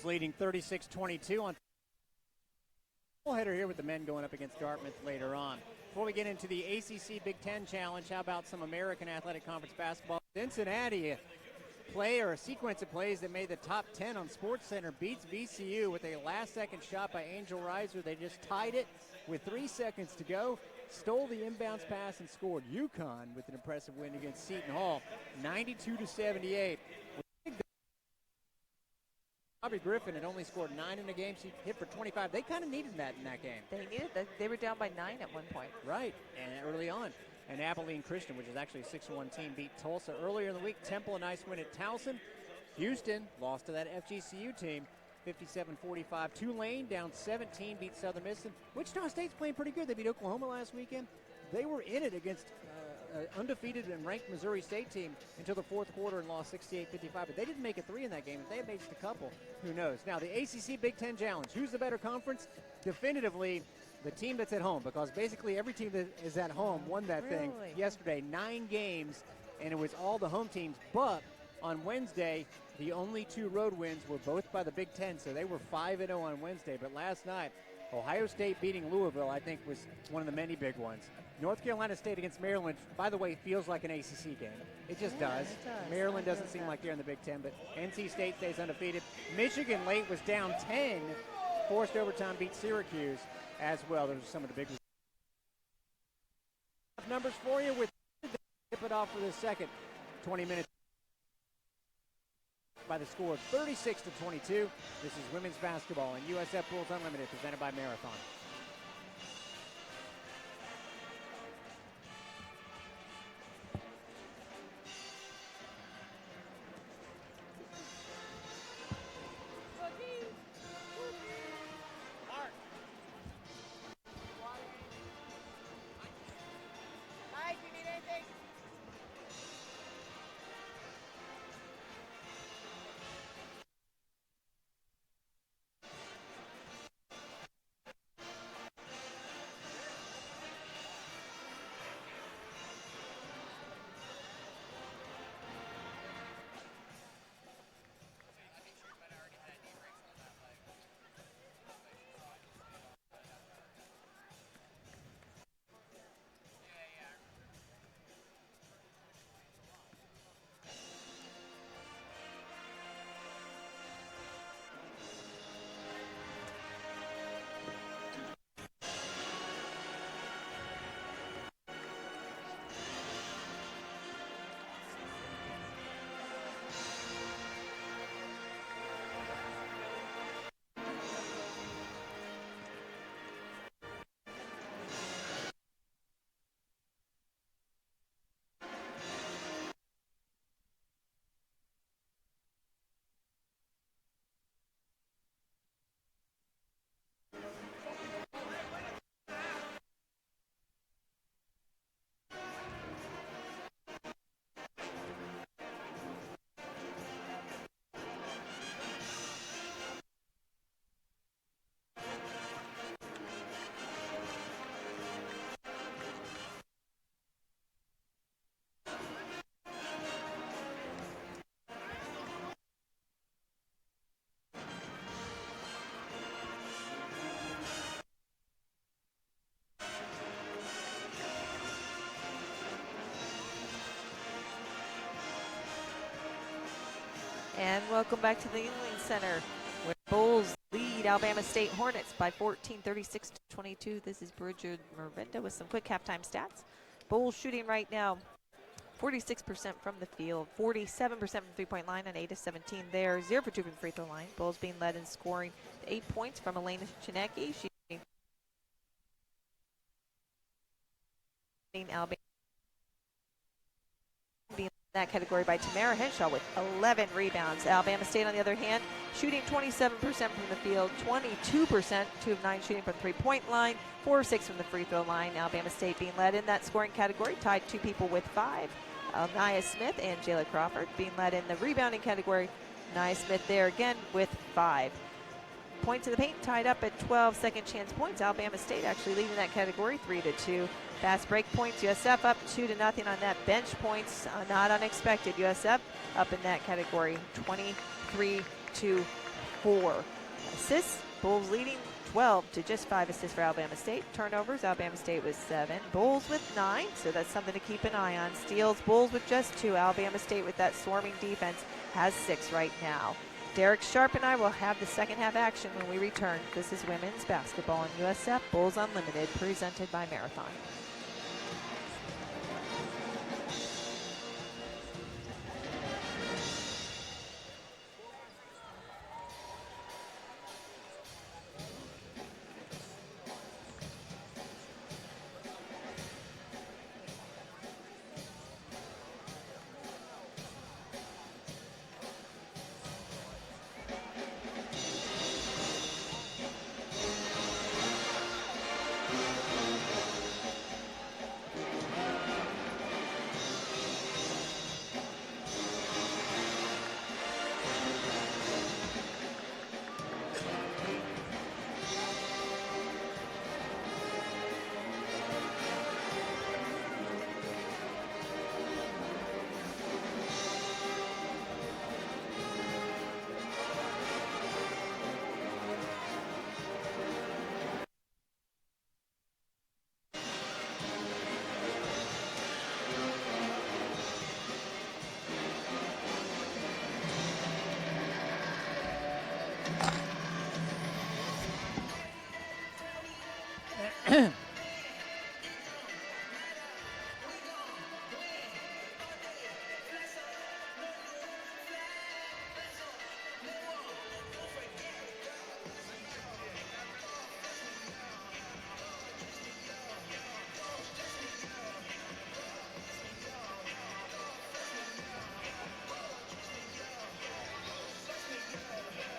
Leading 36-22 on header here with the men going up against Dartmouth later on. Before we get into the ACC Big Ten Challenge, how about some American Athletic Conference basketball? Cincinnati, a sequence of plays that made the top 10 on SportsCenter, beats VCU with a last-second shot by Angel Reiser. They just tied it with 3 seconds to go, stole the inbounds pass, and scored. UConn with an impressive win against Seton Hall, 92-78. Bobby Griffin had only scored 9 in the game. She hit for 25. They kind of needed that in that game. They needed that. They were down by 9 at one point. Right, and early on. And Abilene Christian, which is actually a 6-1 team, beat Tulsa earlier in the week. Temple, a nice win at Towson. Houston lost to that FGCU team, 57-45. Tulane down 17, beat Southern Miss. Wichita State's playing pretty good. They beat Oklahoma last weekend. They were in it against undefeated and ranked Missouri State team until the fourth quarter and lost 68-55. But they didn't make it 3 in that game. If they had made just a couple, who knows? Now, the ACC Big Ten Challenge. Who's the better conference? Definitively the team that's at home, because basically every team that is at home won that thing yesterday. 9 games, and it was all the home teams. But on Wednesday, the only 2 road wins were both by the Big Ten, so they were 5-0 on Wednesday. But last night, Ohio State beating Louisville, I think, was one of the many big ones. North Carolina State against Maryland, by the way, feels like an ACC game. It just does. It does. Maryland doesn't seem like they're in the Big Ten, but NC State stays undefeated. Michigan late was down 10, forced overtime, beat Syracuse as well. Those are some of the big numbers for you. With tip it off for the second 20 minutes by the score of 36-22. This is women's basketball and USF Bulls Unlimited, presented by Marathon. And welcome back to the Yuengling Center, where Bulls lead Alabama State Hornets by 14, 36-22. This is Bridget Miranda with some quick halftime stats. Bulls shooting right now 46% from the field, 47% from the three-point line on 8 of 17 there, 0 for 2 from the free throw line. Bulls being led in scoring 8 points from Elena Chinecki. She's Alabama being in that category by Tamara Henshaw with 11 rebounds. Alabama State, on the other hand, shooting 27% from the field, 22%, 2 of 9 shooting from the three-point line, 4 of 6 from the free throw line. Alabama State being led in that scoring category, tied 2 people with 5. Anaya Smith and Jayla Crawford being led in the rebounding category. Anaya Smith there again with 5. Points in the paint tied up at 12 second chance points. Alabama State actually leading that category 3-2. Fast break points, USF up 2-0 on that. Bench points, not unexpected. USF up in that category 23-5. 4 assists. Bulls leading 12 to just 5 assists for Alabama State. Turnovers, Alabama State was 7. Bulls with 9, so that's something to keep an eye on. Steals, Bulls with just 2. Alabama State with that swarming defense has 6 right now. Derek Sharp and I will have the second half action when we return. This is women's basketball on USF Bulls Unlimited, presented by Marathon.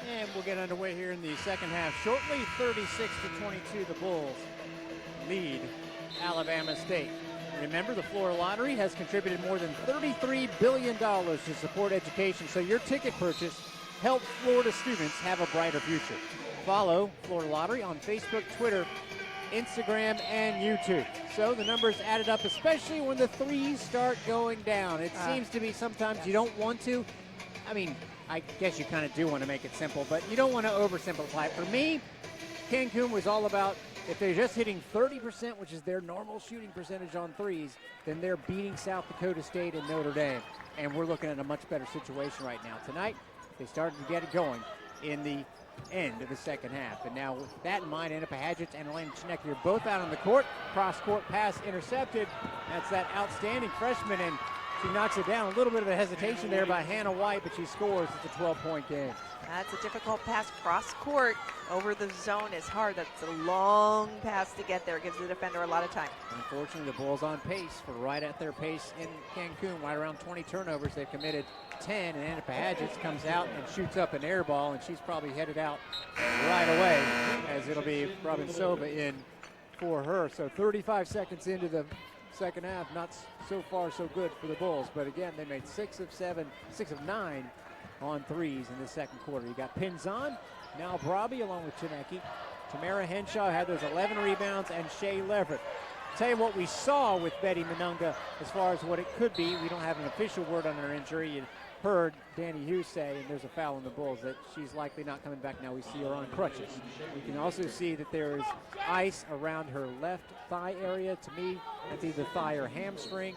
And we'll get underway here in the second half shortly. 36-22, the Bulls lead Alabama State. Remember, the Florida Lottery has contributed more than $33 billion to support education, so your ticket purchase helps Florida students have a brighter future. Follow Florida Lottery on Facebook, Twitter, Instagram, and YouTube. So the numbers added up, especially when the threes start going down. It seems to be sometimes you don't want to. I mean, I guess you kind of do want to make it simple, but you don't want to oversimplify it. For me, Cancun was all about if they're just hitting 30%, which is their normal shooting percentage on threes, then they're beating South Dakota State and Notre Dame. And we're looking at a much better situation right now. Tonight, they started to get it going in the end of the second half. And now with that in mind, Anna Pahadjic and Elena Chinecki are both out on the court. Cross-court pass intercepted. That's that outstanding freshman, and she knocks it down. A little bit of a hesitation there by Hannah White, but she scores. It's a 12-point game. That's a difficult pass cross-court over the zone is hard. That's a long pass to get there. It gives the defender a lot of time. Unfortunately, the Bulls on pace for right at their pace in Cancun. Right around 20 turnovers. They've committed 10, and Anna Pahadjic comes out and shoots up an air ball, and she's probably headed out right away, as it'll be Robin Silva in for her. So 35 seconds into the second half, not so far so good for the Bulls. But again, they made 6 of 9 on threes in the second quarter. You got Pinzon, now Brabi along with Chinecki. Tamara Henshaw had those 11 rebounds, and Shea Leverett. Tell you what we saw with Betty Menengah as far as what it could be. We don't have an official word on her injury. You heard Danny Hughes say, and there's a foul on the Bulls, that she's likely not coming back now. We see her on crutches. We can also see that there is ice around her left thigh area. To me, that's either thigh or hamstring.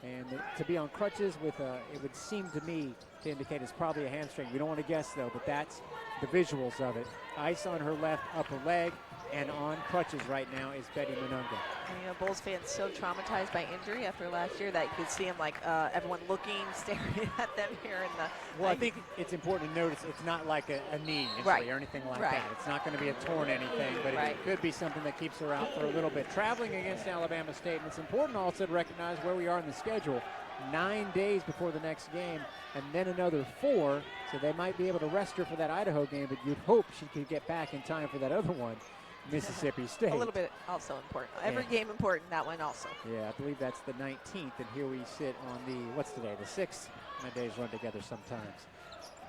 And to be on crutches with it would seem to me to indicate it's probably a hamstring. We don't want to guess though, but that's the visuals of it. Ice on her left upper leg, and on crutches right now is Betty Menengah. And, you know, Bulls fans so traumatized by injury after last year that you could see them like everyone looking, staring at them here in the. Well, I think it's important to notice it's not like a knee injury or anything like that. It's not going to be a torn anything, but it could be something that keeps her out for a little bit. Traveling against Alabama State, and it's important also to recognize where we are in the schedule. 9 days before the next game, and then another 4, so they might be able to rest her for that Idaho game, but you'd hope she could get back in time for that other one, Mississippi State. A little bit also important. Every game important, that one also. Yeah, I believe that's the 19th, and here we sit on the, what's today, the 6th? My days run together sometimes.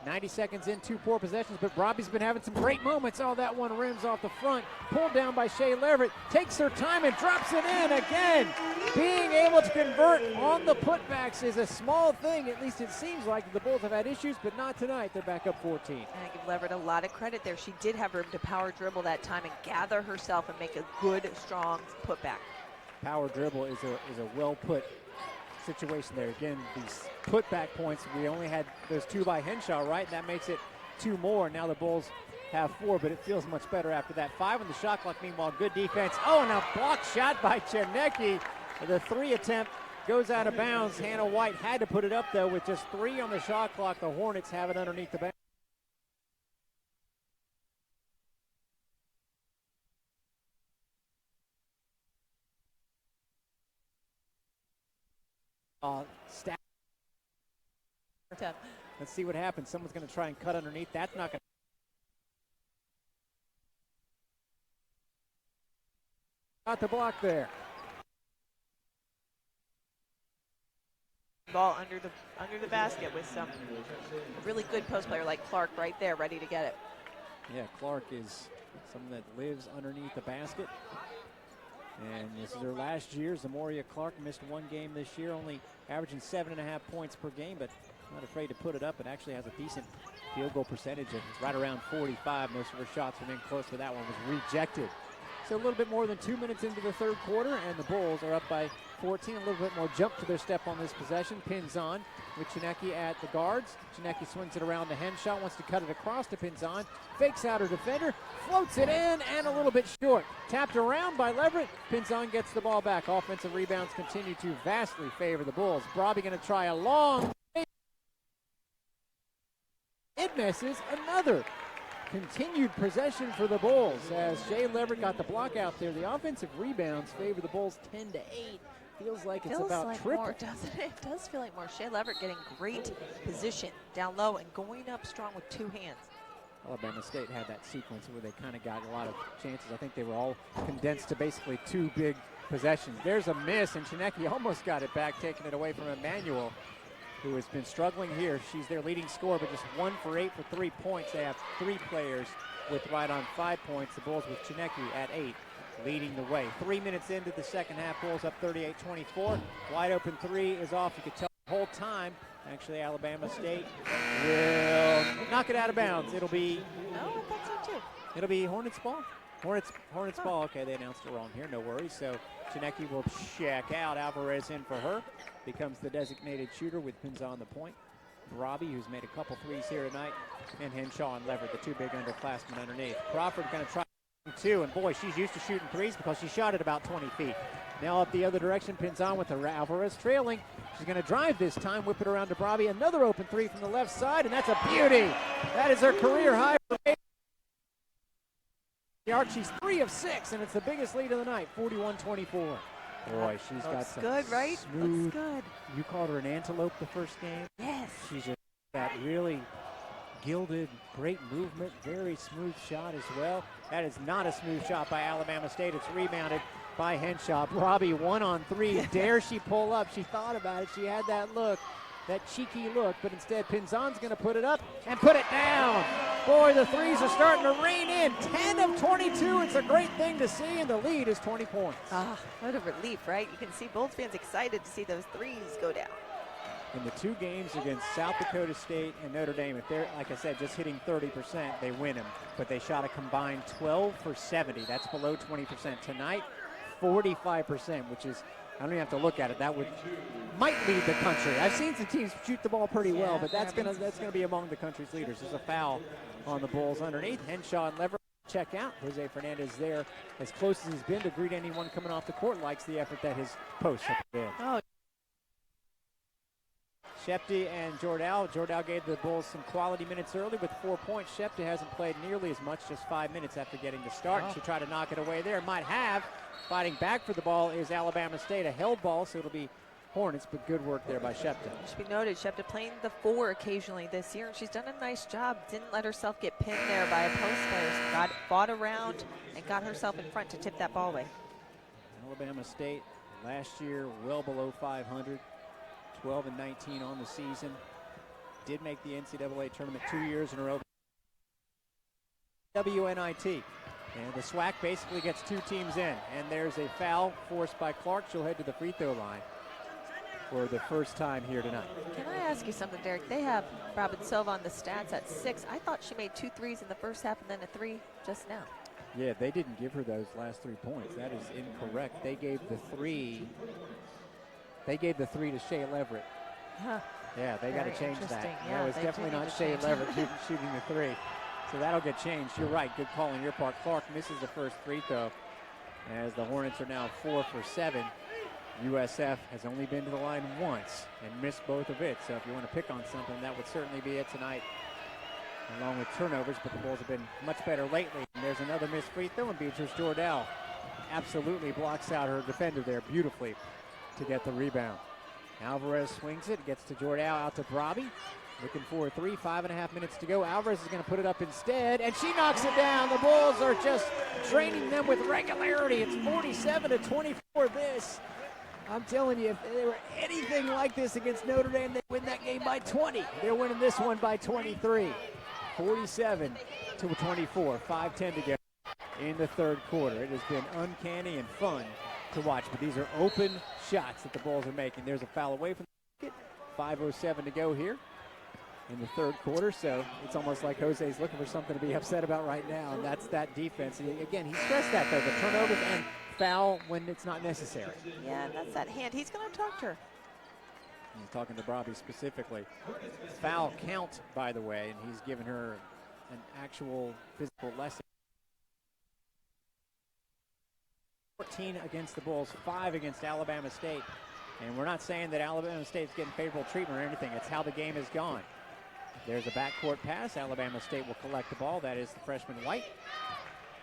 90 seconds in, 2 poor possessions, but Robbie's been having some great moments. Oh, that one rims off the front. Pulled down by Shea Leverett. Takes her time and drops it in again. Being able able to convert on the putbacks is a small thing. At least it seems like the Bulls have had issues, but not tonight. They're back up 14. And I give Leverett a lot of credit there. She did have room to power dribble that time and gather herself and make a good, strong putback. Power dribble is a well-put situation there. Again, these putback points, we only had those 2 by Henshaw, right? And that makes it 2 more. Now the Bulls have 4, but it feels much better after that. 5 on the shot clock, meanwhile, good defense. Oh, and a block shot by Chinecki. The 3 attempt goes out of bounds. Hannah White had to put it up, though, with just 3 on the shot clock. The Hornets have it underneath the basket. Let's see what happens. Someone's going to try and cut underneath. That's not going to. Got the block there. Ball under the basket with some really good post player like Clark right there, ready to get it. Yeah, Clark is someone that lives underneath the basket. And this is her last year. Zamoria Clark missed 1 game this year, only averaging 7.5 points per game, but not afraid to put it up. It actually has a decent field goal percentage. It's right around 45. Most of her shots have been close, but that one was rejected. So a little bit more than 2 minutes into the third quarter, and the Bulls are up by 14. A little bit more jump to their step on this possession. Pinzon with Chinecki at the guards. Chinecki swings it around to Henshaw, wants to cut it across to Pinzon. Fakes out her defender, floats it in, and a little bit short. Tapped around by Leverett. Pinzon gets the ball back. Offensive rebounds continue to vastly favor the Bulls. Brobby going to try a long. It misses. Another continued possession for the Bulls as Jay Leverett got the block out there. The offensive rebounds favor the Bulls 10-8. Feels like it's about like triple. More, doesn't it? It does feel like more. Shea Leverett getting great position down low and going up strong with 2 hands. Alabama State had that sequence where they kind of got a lot of chances. I think they were all condensed to basically 2 big possessions. There's a miss, and Chinecki almost got it back, taking it away from Emmanuel, who has been struggling here. She's their leading scorer, but just 1 for 8 for 3 points. They have 3 players with right on 5 points. The Bulls with Chinecki at 8, leading the way. 3 minutes into the second half, Bulls up 38-24. Wide open 3 is off. You could tell the whole time. Actually, Alabama State will knock it out of bounds. It'll be. Oh, I thought so too. It'll be Hornets ball. Hornets ball. Okay, they announced it wrong here. No worries. So Chinecki will check out. Alvarez in for her. Becomes the designated shooter with Pinzon on the point. Robbie, who's made a couple threes here tonight, and Henshaw and Leverett, the 2 big underclassmen underneath. Crawford going to try 2, and boy, she's used to shooting 3s because she shot it about 20 feet. Now up the other direction, Pinzon with the Alvarez trailing. She's going to drive this time, whip it around to Robbie. Another open 3 from the left side, and that's a beauty. That is her career high. She's 3 of 6, and it's the biggest lead of the night, 41-24. Boy, she's got some good, right? smooth. Looks good. You called her an antelope the first game. Yes. She's just that really gilded, great movement, very smooth shot as well. That is not a smooth shot by Alabama State. It's rebounded by Henshaw. Robbie 1 on 3. Dare she pull up? She thought about it. She had that look, that cheeky look, but instead Pinzon's going to put it up and put it down. Boy, the 3s are starting to rain in. 10 of 22. It's a great thing to see, and the lead is 20 points. Ah, what a relief, right? You can see Bulls fans excited to see those 3s go down. In the 2 games against South Dakota State and Notre Dame, if they're, like I said, just hitting 30%, they win them. But they shot a combined 12 for 70. That's below 20%. Tonight, 45%, which is, I don't even have to look at it. That might lead the country. I've seen some teams shoot the ball pretty well, but that's gonna be among the country's leaders. There's a foul on the Bulls underneath. Henshaw and Leverett check out. Jose Fernandez there as close as he's been to greet anyone coming off the court. Likes the effort that his posts have been. Oh. Shepty and Jordal. Jordal gave the Bulls some quality minutes early with 4 points. Shepty hasn't played nearly as much, just 5 minutes after getting the start. She tried to knock it away there. Might have. Fighting back for the ball is Alabama State. A held ball, so it'll be Hornets, but good work there by Shepta. It should be noted, Shepta playing the 4 occasionally this year, and she's done a nice job. Didn't let herself get pinned there by a post player. Fought around and got herself in front to tip that ball away. Alabama State last year well below 500. 12 and 19 on the season. Did make the NCAA tournament 2 years in a row. WNIT. And the SWAC basically gets 2 teams in. And there's a foul forced by Clark. She'll head to the free throw line. for the first time here tonight. Can I ask you something, Derek? They have Robin Silva on the stats at 6. I thought she made 2 threes in the first half and then a 3 just now. Yeah, they didn't give her those last 3 points. That is incorrect. They gave the 3. They gave the 3 to Shea Leverett. Huh. Yeah, they got to change that. Yeah, No, it's definitely not Shea Leverett shooting the 3. So that'll get changed. You're right. Good call on your part. Clark misses the first free throw as the Hornets are now 4 for 7. USF has only been to the line once and missed both of it. So if you want to pick on something, that would certainly be it tonight, along with turnovers. But the Bulls have been much better lately. And there's another missed free throw, and Beatrice Jordell absolutely blocks out her defender there beautifully to get the rebound. Alvarez swings it, gets to Jordell, out to Brabi. Looking for a 3, 5.5 minutes to go. Alvarez is going to put it up instead, and she knocks it down. The Bulls are just draining them with regularity. It's 47-24 this. I'm telling you, if they were anything like this against Notre Dame, they win that game by 20. They're winning this one by 23. 47-24, 5:10 to go in the third quarter. It has been uncanny and fun to watch, but these are open shots that the Bulls are making. There's a foul away from the basket. 5:07 to go here in the third quarter, so it's almost like Jose's looking for something to be upset about right now, and that's that defense. And again, he stressed that, though, the turnovers and foul when it's not necessary. Yeah, and that's that hand. He's going to talk to her. He's talking to Brabi specifically. Foul count, by the way, and he's given her an actual physical lesson. 14 against the Bulls, 5 against Alabama State. And we're not saying that Alabama State's getting favorable treatment or anything. It's how the game has gone. There's a backcourt pass. Alabama State will collect the ball. That is the freshman White.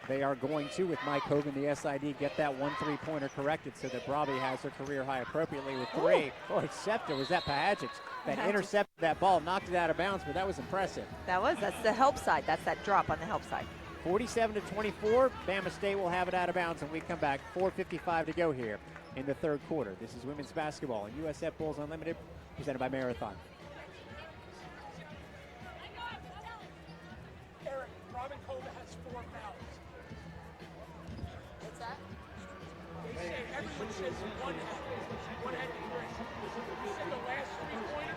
They are going to, with Mike Hogan, the SID, get that 1 3-pointer corrected so that Brabi has her career high appropriately with 3. Boy, scepter was that Pahajic that intercepted that ball, knocked it out of bounds, but that was impressive. That's the help side. That's that drop on the help side. 47-24, Bama State will have it out of bounds when we come back. 4:55 to go here in the third quarter. This is women's basketball and USF Bulls Unlimited, presented by Marathon. Eric, Robin Cova has 4 fouls. What's that? They say, everyone says one had 3. You said the last 3-pointer?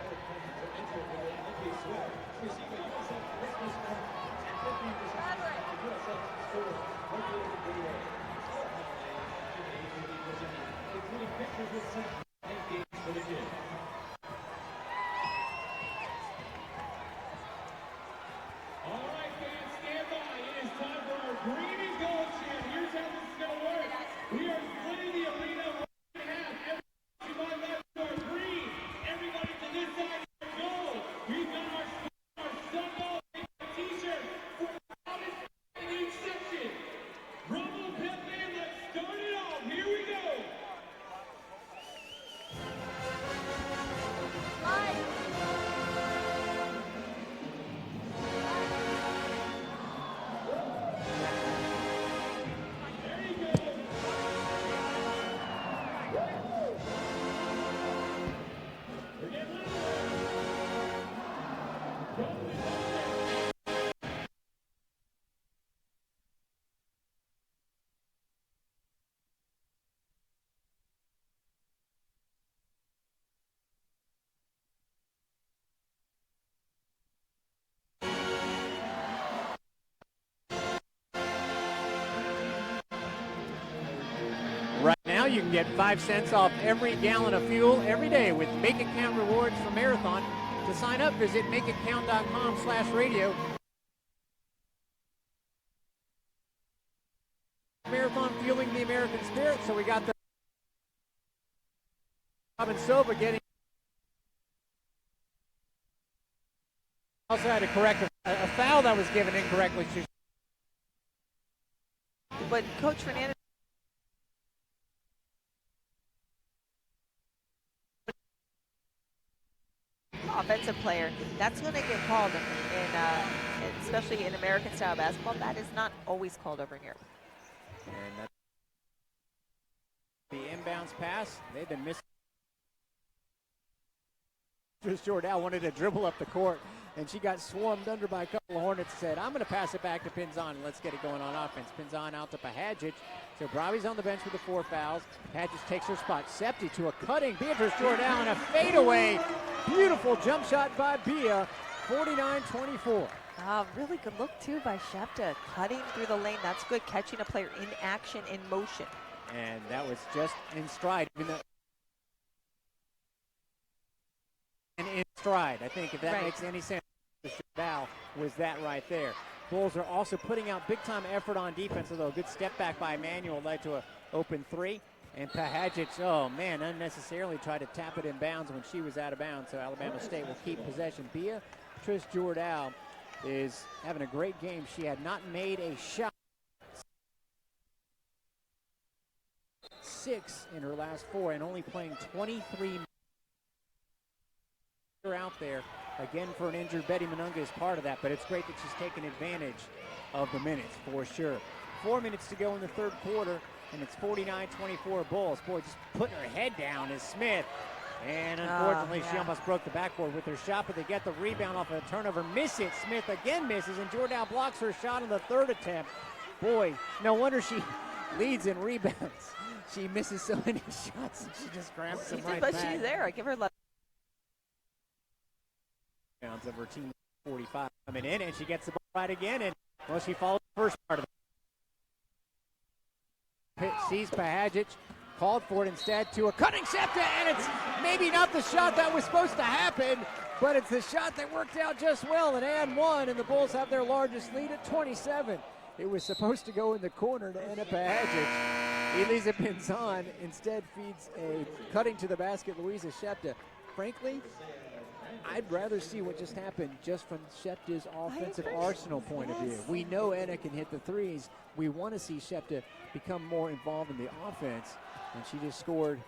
All right, fans, stand by. It is time for our green and gold chant. Here's how this is going to work. We are splitting the arena in half. Everybody to my left are green. Everybody to this side is gold. We've got our Sunball t-shirt for in each section. Rumble Pep Band, let's start it off. Here we go. Right now, you can get 5 cents off every gallon of fuel every day with Make It Count rewards from Marathon. To sign up, visit makeitcount.com/radio. Marathon fueling the American spirit. So we got the Robin Silva getting. Also had to correct a foul that was given incorrectly. But Coach Fernandez. Offensive player, that's going to get called especially in American style basketball. That is not always called over here. And that's the inbounds pass. They've been missing. Jordell wanted to dribble up the court, and she got swarmed under by a couple of Hornets. Said, I'm going to pass it back to Pinzon, and let's get it going on offense. Pinzon out to Pahajic. So Bravi's on the bench with the 4 fouls. Hadges takes her spot. Septi to a cutting. Beatrice Jordan and a fadeaway. Beautiful jump shot by Bia. 49-24. Really good look, too, by Shepta. Cutting through the lane. That's good. Catching a player in action, in motion. And that was just in stride. And in stride. I think if that makes any sense, the foul was that right there. Bulls are also putting out big-time effort on defense, although a good step back by Emmanuel led to an open 3. And Pahajic, oh man, unnecessarily tried to tap it in bounds when she was out of bounds, so Alabama State will keep possession. Beatrice Jordan is having a great game. She had not made a shot. 6 in her last 4 and only playing 23 minutes. Out there again for an injured Betty Menengah is part of that, but it's great that she's taking advantage of the minutes for sure. 4 minutes to go in the third quarter, and it's 49-24 Bulls. Boy, just putting her head down is Smith. And unfortunately, she almost broke the backboard with her shot, but they get the rebound off of a turnover. Miss it. Smith again misses, and Jordan blocks her shot on the third attempt. Boy, no wonder she leads in rebounds. She misses so many shots, and she just grabs them right but back. She's there. I give her love. Of her team 45 coming in, and she gets the ball right again, and well, she follows the first part of it. Sees Pahajic, called for it instead to a cutting Septa, and it's maybe not the shot that was supposed to happen, but it's the shot that worked out just well, and 1, and the Bulls have their largest lead at 27. It was supposed to go in the corner to Anna Pahajic. Elisa Pinzan instead feeds a cutting to the basket, Louisa Shepta. Frankly, I'd rather see what just happened just from Shepta's offensive arsenal point of view. We know Anna can hit the threes. We want to see Shepta become more involved in the offense. And she just scored.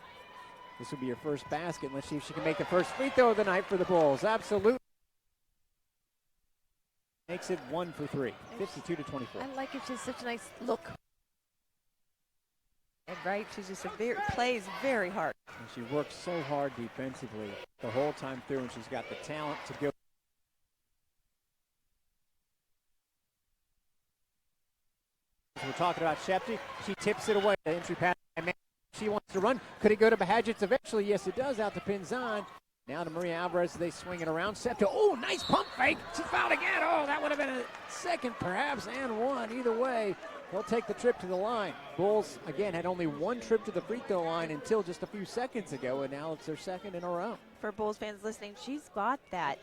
This will be her first basket. Let's see if she can make the first free throw of the night for the Bulls. Absolutely. Makes it 1 for 3, 52-24. I like it. She's such a nice look. And she's just plays very hard. And she works so hard defensively the whole time through, and she's got the talent to go. So we're talking about Shepti. She tips it away. The entry pass. She wants to run. Could it go to Pahajic eventually? Yes, it does. Out to Pinzan. Now to Maria Alvarez. They swing it around. Septa. Oh, nice pump fake. She's fouled again. Oh, that would have been a second perhaps and 1. Either way, they'll take the trip to the line. Bulls, again, had only 1 trip to the free throw line until just a few seconds ago, and now it's their second in a row. For Bulls fans listening, she's got that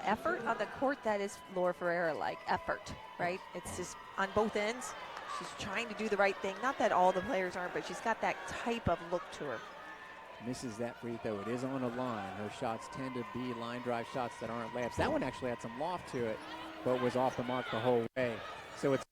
effort on the court that is Laura Ferreira-like effort, right? It's just on both ends. She's trying to do the right thing. Not that all the players aren't, but she's got that type of look to her. Misses that free throw. It is on a line. Her shots tend to be line drive shots that aren't layups. That one actually had some loft to it, but was off the mark the whole way. So it's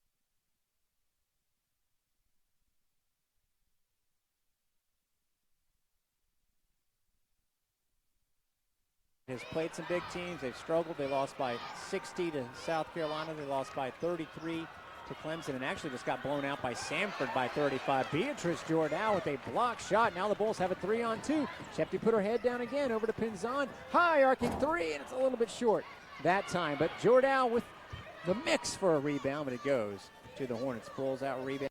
has played some big teams. They've struggled. They lost by 60 to South Carolina. They lost by 33 to Clemson, and actually just got blown out by Samford by 35. Beatrice Jordan with a block shot. Now the Bulls have a 3-on-2. Shepti put her head down again over to Pinzan. High arcing 3, and it's a little bit short that time. But Jordan with the mix for a rebound, but it goes to the Hornets. Bulls out rebound.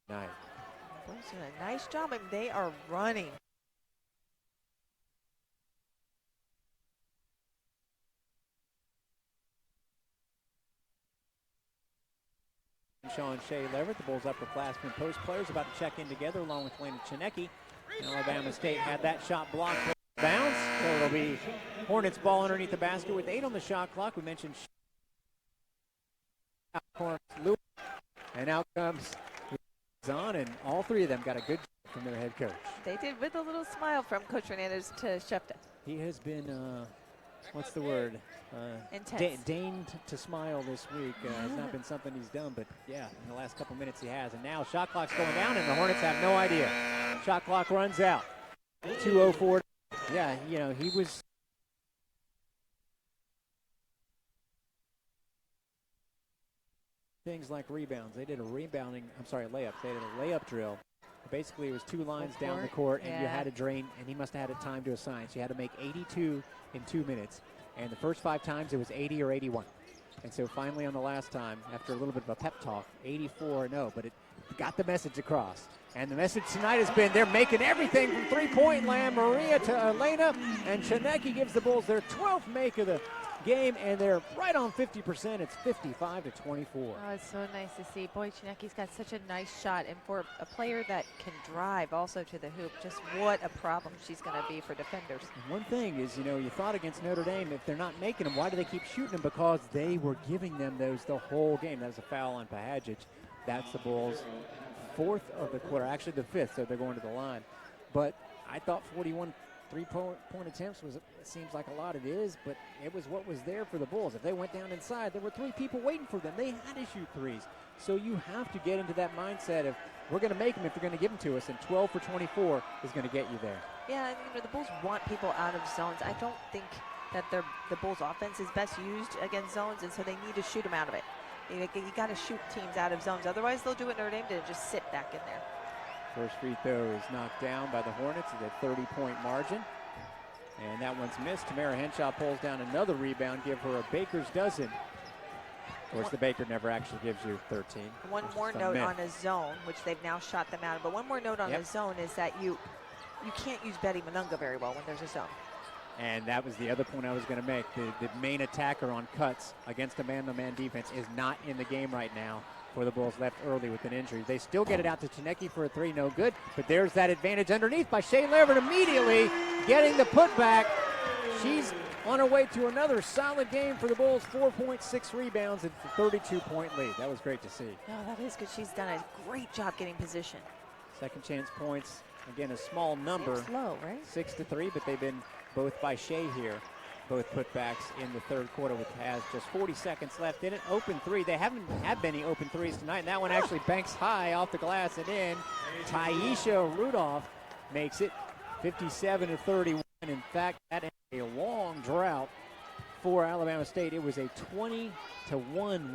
Nice. Bulls doing a nice job, and they are running. Sean Shea Leverett, the Bulls upperclassmen post players, about to check in together along with Elena Chinecki. Alabama State had that shot blocked. Bounce. So it'll be Hornets ball underneath the basket with 8 on the shot clock. We mentioned Lewis, and out comes Zahn, and all 3 of them got a good job from their head coach. They did, with a little smile from Coach Fernandez to Shepta. He has been, what's the word? Intense. Deigned to smile this week. Has not been something he's done, but yeah, in the last couple minutes he has. And now shot clock's going down, and the Hornets have no idea. Shot clock runs out. 2:04. Yeah, you know, he was. Things like rebounds. They did a layups. They did a layup drill. Basically, it was 2 lines down the court, and you had to drain, and he must have had a time to assign. So you had to make 82 in 2 minutes. And the first 5 times, it was 80 or 81. And so finally on the last time, after a little bit of a pep talk, 84-0, but it got the message across. And the message tonight has been they're making everything from three-point land. Maria to Elena, and Chinecki gives the Bulls their 12th make of the game, and they're right on 50%. It's 55-24. Oh, it's so nice to see. Boy, Chinecki's got such a nice shot, and for a player that can drive also to the hoop, just what a problem she's going to be for defenders. And one thing is, you thought against Notre Dame, if they're not making them, why do they keep shooting them? Because they were giving them those the whole game. That was a foul on Pahajic. That's the Bulls' fourth of the quarter, actually the fifth, so they're going to the line. But I thought 41 three-point attempts it seems like a lot. It is, but it was what was there for the Bulls. If they went down inside, there were three people waiting for them. They had to shoot threes. So you have to get into that mindset of we're going to make them if they're going to give them to us, and 12 for 24 is going to get you there. Yeah, the Bulls want people out of zones. I don't think that the Bulls' offense is best used against zones, and so they need to shoot them out of it. You got to shoot teams out of zones. Otherwise, they'll do what Notre Dame did, just sit back in there. First free throw is knocked down by the Hornets at a 30-point margin. And that one's missed. Tamara Henshaw pulls down another rebound, give her a baker's dozen. Of course, the baker never actually gives you 13. One more note on a zone, which they've now shot them out of, but one more note on a zone is that you can't use Betty Menengah very well when there's a zone. And that was the other point I was going to make. The main attacker on cuts against a man-to-man defense is not in the game right now for the Bulls, left early with an injury. They still get it out to Chinecki for a three, no good. But there's that advantage underneath by Shea Leverett immediately getting the putback. She's on her way to another solid game for the Bulls, 4.6 rebounds and a 32-point lead. That was great to see. No, that is good. She's done a great job getting position. Second chance points, again, a small number. It's low, right? 6-3, but they've been both by Shea here. Both putbacks in the third quarter, which has just 40 seconds left in it. Open three. They haven't had many open threes tonight, and that one actually banks high off the glass and in. Taisha Rudolph makes it 57-31. In fact, that is a long drought for Alabama State. It was a 20-1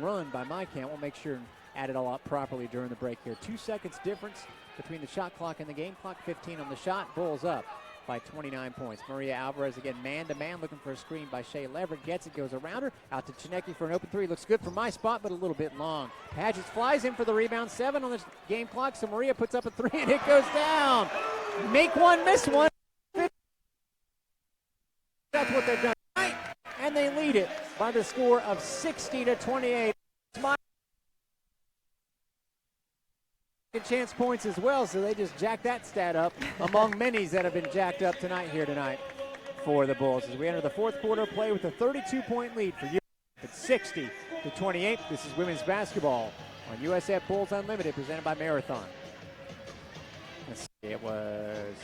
run by my count. We'll make sure and add it all up properly during the break here. 2 seconds difference between the shot clock and the game clock. 15 on the shot. Bulls up by 29 points. Maria Alvarez again man-to-man looking for a screen by Shea Leverett. Gets it, goes around her. Out to Chinecki for an open three. Looks good for my spot, but a little bit long. Paget flies in for the rebound. 7 on the game clock, so Maria puts up a three, and it goes down. Make one, miss one. That's what they've done tonight, and they lead it by the score of 60-28. Chance points as well, so they just jacked that stat up among many that have been jacked up tonight for the Bulls as we enter the fourth quarter of play with a 32-point lead for USF at 60-28. This is women's basketball on USF Bulls Unlimited, presented by Marathon. Let's see, it was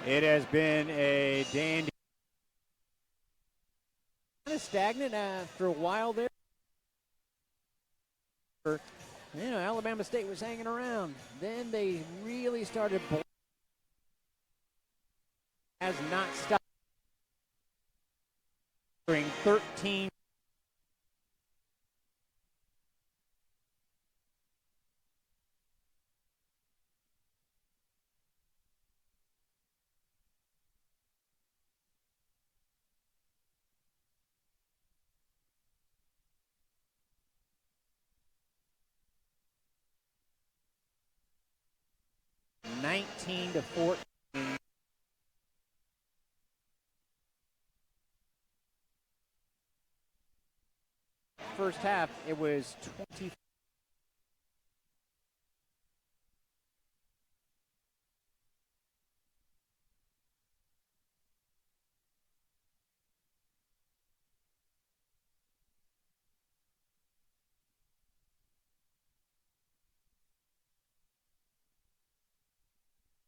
It has been a dandy. Kind of stagnant after a while there. Alabama State was hanging around. Then they really started has not stopped. 13. To 14. First half, it was 20.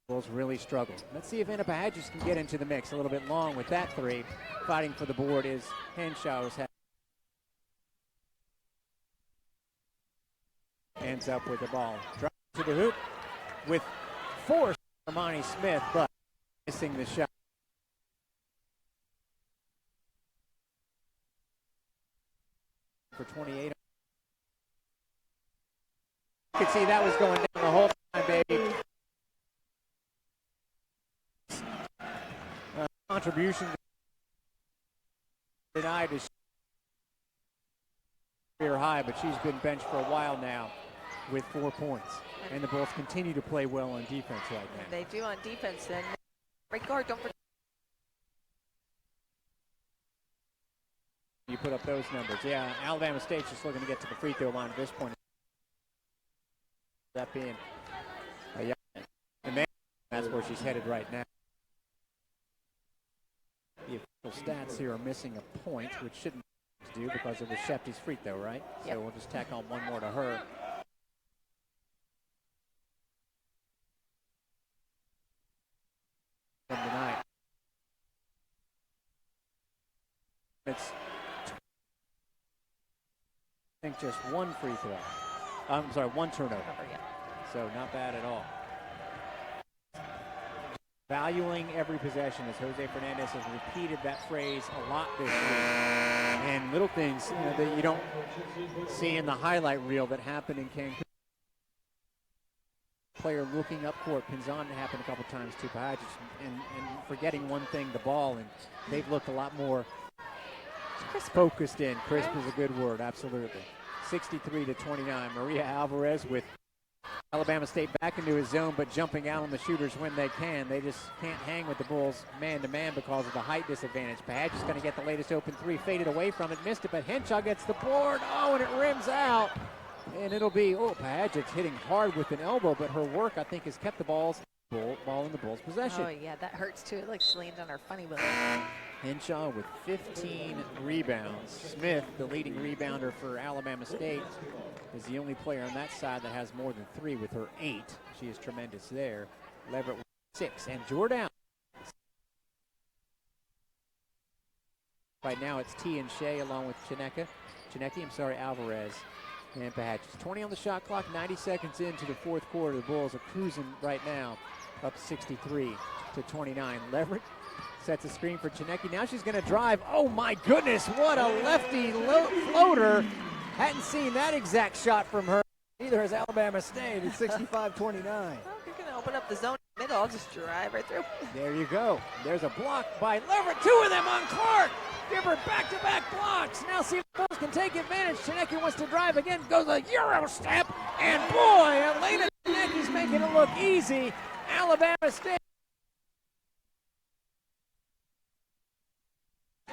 Bulls really struggled. Let's see if Anaya Smith can get into the mix a little bit long with that three. Fighting for the board is Henshaw's head. Ends up with the ball. Drives to the hoop with force. Armani Smith, but missing the shot. For 28. You could see that was going down the whole time, baby. Contribution denied is career high, but she's been benched for a while now with 4 points. And the Bulls continue to play well on defense right now. They do on defense. And right guard, don't forget. You put up those numbers. Yeah, Alabama State's just looking to get to the free throw line at this point. That being that's where she's headed right now. The official stats here are missing a point, which shouldn't do because it was Shefty's free throw, right? Yep. So we'll just tack on one more to her. Tonight. It's, I think, just one free throw. I'm sorry, one turnover. So not bad at all. Valuing every possession, as Jose Fernandez has repeated that phrase a lot this week. And little things that you don't see in the highlight reel that happened in Cancun. Player looking up court, pins on to happen a couple times to Pahaj, and forgetting one thing, the ball, and they've looked a lot more focused in. Crisp is a good word, absolutely. 63-29. Maria Alvarez with Alabama State back into his zone, but jumping out on the shooters when they can. They just can't hang with the Bulls man-to-man because of the height disadvantage. Pahaj is going to get the latest open three, faded away from it, missed it, but Henshaw gets the board. Oh, and it rims out. And it'll be, Pahaj hitting hard with an elbow, but her work, I think, has kept the ball in the Bulls' possession. Oh, yeah, that hurts too. It like she leaned on her funny bone. Henshaw with 15 rebounds. Smith, the leading rebounder for Alabama State, is the only player on that side that has more than 3 with her 8. She is tremendous there. Leverett with 6. And Jordan. Right now it's T and Shea along with Alvarez and Pahaj. 20 on the shot clock, 90 seconds into the fourth quarter. The Bulls are cruising right now, up 63-29. Leverett sets a screen for Chinecki. Now she's going to drive. Oh my goodness, what a lefty floater. Hadn't seen that exact shot from her. Neither has Alabama State. It's 65-29. Well, if you're going to open up the zone in the middle, I'll just drive right through. There you go. There's a block by Leverett. 2 of them on Clark. Give her back-to-back blocks. Now see if the Bulls can take advantage. Chinecki wants to drive again. Goes a Euro step. And boy, Elena Chinecki's making it look easy. Alabama State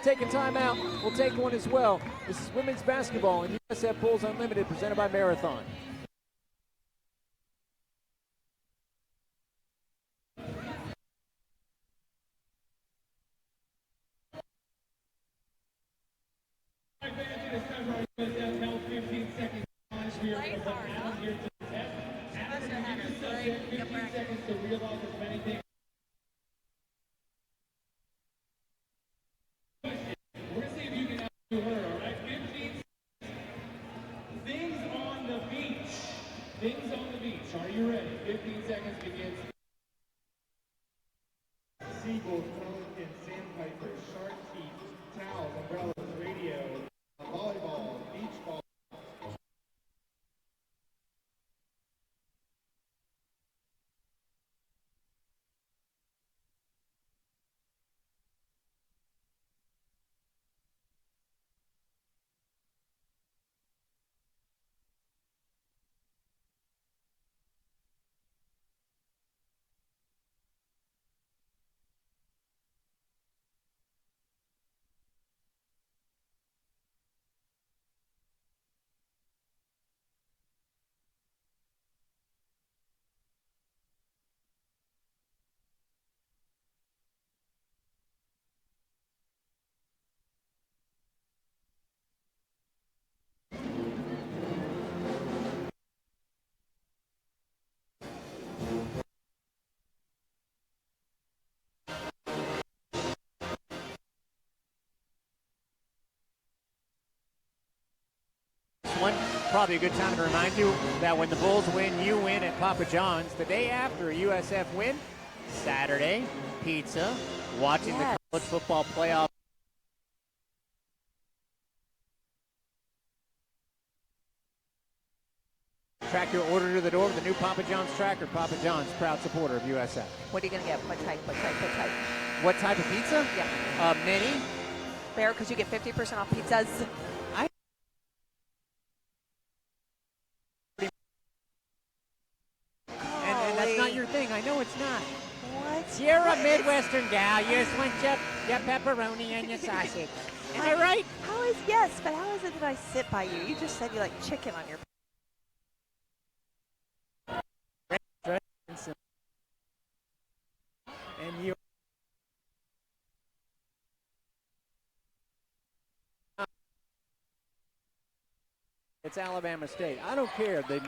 taking time out. We'll take one as well. This is women's basketball and USF Bulls Unlimited presented by Marathon. Things on the beach. Are you ready? 15 seconds begins. Seagull one, probably a good time to remind you that when the Bulls win, you win at Papa John's. The day after a USF win, Saturday, pizza, watching the college football playoff. Track your order to the door with the new Papa John's tracker. Papa John's, proud supporter of USF. What are you going to get? What type? What type? What type? What type of pizza? Yeah. Mini. Fair, because you get 50% off pizzas. And that's not your thing. I know it's not. What? You're a Midwestern gal. You just want your pepperoni and your sausage. Am I right? Yes, but how is it that I sit by you? You just said you like chicken on your And you. It's Alabama State. I don't care. They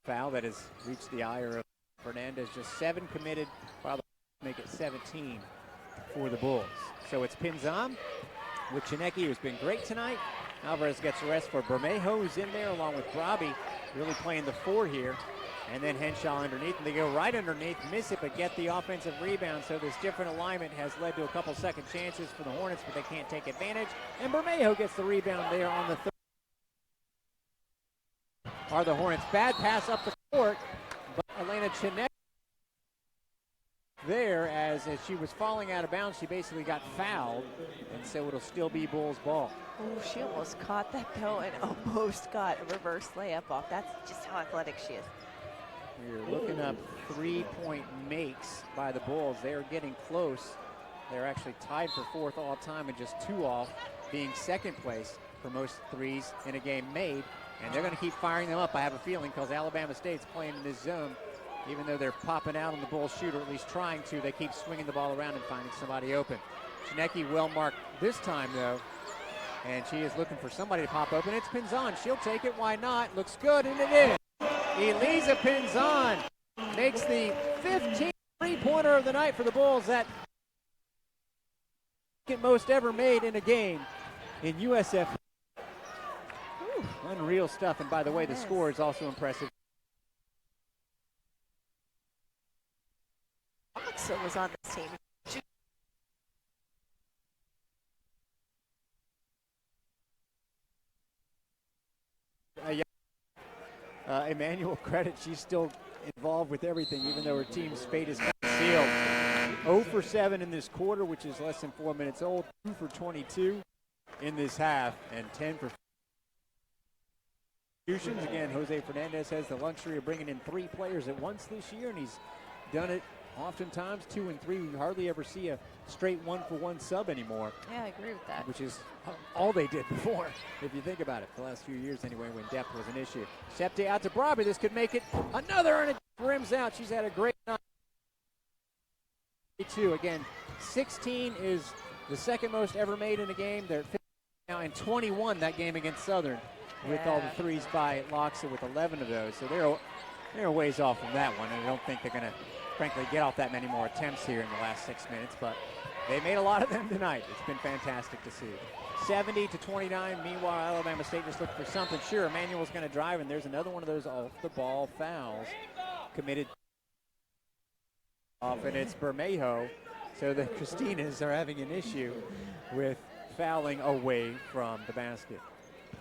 foul that has reached the ire of Fernandez. Just 7 committed, while the make it 17 for the Bulls. So it's Pinzon with Chinecki, who's been great tonight. Alvarez gets a rest for Bermejo, who's in there, along with Robbie, really playing the 4 here. And then Henshaw underneath, and they go right underneath, miss it, but get the offensive rebound. So this different alignment has led to a couple second chances for the Hornets, but they can't take advantage. And Bermejo gets the rebound there on the 3rd. Are the Hornets. Bad pass up the court, but Elena Chinecki there as she was falling out of bounds. She basically got fouled, and so it'll still be Bulls ball. Oh, she almost caught that though and almost got a reverse layup off. That's just how athletic she is. We're looking up 3-point makes by the Bulls. They're getting close. They're actually tied for 4th all time and just 2 off being 2nd place for most threes in a game made. And they're going to keep firing them up, I have a feeling, because Alabama State's playing in this zone. Even though they're popping out on the Bulls shoot, or at least trying to, they keep swinging the ball around and finding somebody open. Chinecki well marked this time, though. And she is looking for somebody to pop open. It's Pinzon. She'll take it. Why not? Looks good, and it is. Elisa Pinzon makes the 15th three-pointer of the night for the Bulls. That second most ever made in a game in USF. Whew, unreal stuff. And by the way, the score is also impressive. Oxa was on this team. Emmanuel credit, she's still involved with everything, even though her team's fate is kind of sealed. 0 for 7 in this quarter, which is less than 4 minutes old. 2 for 22 in this half, and 10 for substitutions. Again, Jose Fernandez has the luxury of bringing in 3 players at once this year, and he's done it oftentimes 2 and 3. We hardly ever see a straight 1-for-1 sub anymore. Yeah, I agree with that. Which is all they did before, if you think about it, the last few years anyway, when depth was an issue. Septe out to Brabi. This could make it another, and it rims out. She's had a great night. 2 again, 16 is the 2nd most ever made in a game. They're at 15 now, and 21 that game against Southern, with all the threes by Loxa with 11 of those. So they're a ways off from that one, and I don't think they're going to, frankly, get off that many more attempts here in the last 6 minutes, but they made a lot of them tonight. It's been fantastic to see. 70-29. Meanwhile, Alabama State just looking for something. Sure, Emmanuel's going to drive, and there's another one of those off-the-ball fouls committed off, and it's Bermejo. So the Christinas are having an issue with fouling away from the basket.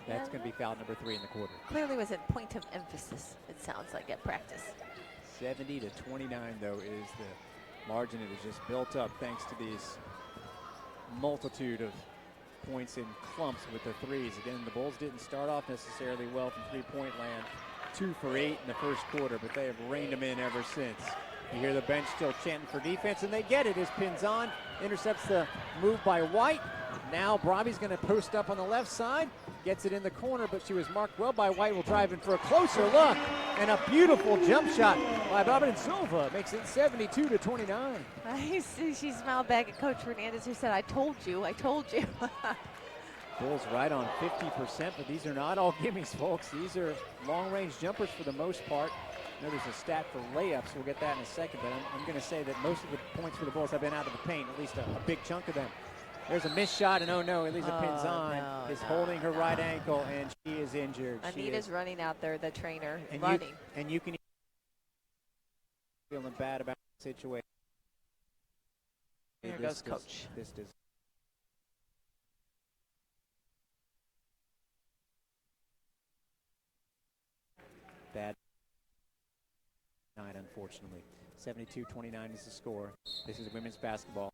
That's going to be foul number 3 in the quarter. Clearly was a point of emphasis, it sounds like, at practice. 70-29, though, is the margin. It has just built up thanks to these multitude of points in clumps with the threes. Again, the Bulls didn't start off necessarily well from three-point land. 2 for 8 in the first quarter, but they have reined them in ever since. You hear the bench still chanting for defense, and they get it as Pinzon intercepts the move by White, Now Bravi's going to post up on the left side. Gets it in the corner, but she was marked well by White. Will drive in for a closer look. And a beautiful jump shot by Bobbitt Silva. Makes it 72-29. She smiled back at Coach Hernandez, who said, I told you, I told you. Bulls right on 50%, but these are not all gimmies, folks. These are long-range jumpers for the most part. I know there's a stat for layups. We'll get that in a second, but I'm going to say that most of the points for the Bulls have been out of the paint, at least a big chunk of them. There's a missed shot, and oh no, Elisa Pinzon is holding her right ankle, and she is injured. Anita's running out there, the trainer, and running. You can feeling bad about the situation. Here goes Coach. This does. Bad night, unfortunately. 72-29 is the score. This is women's basketball.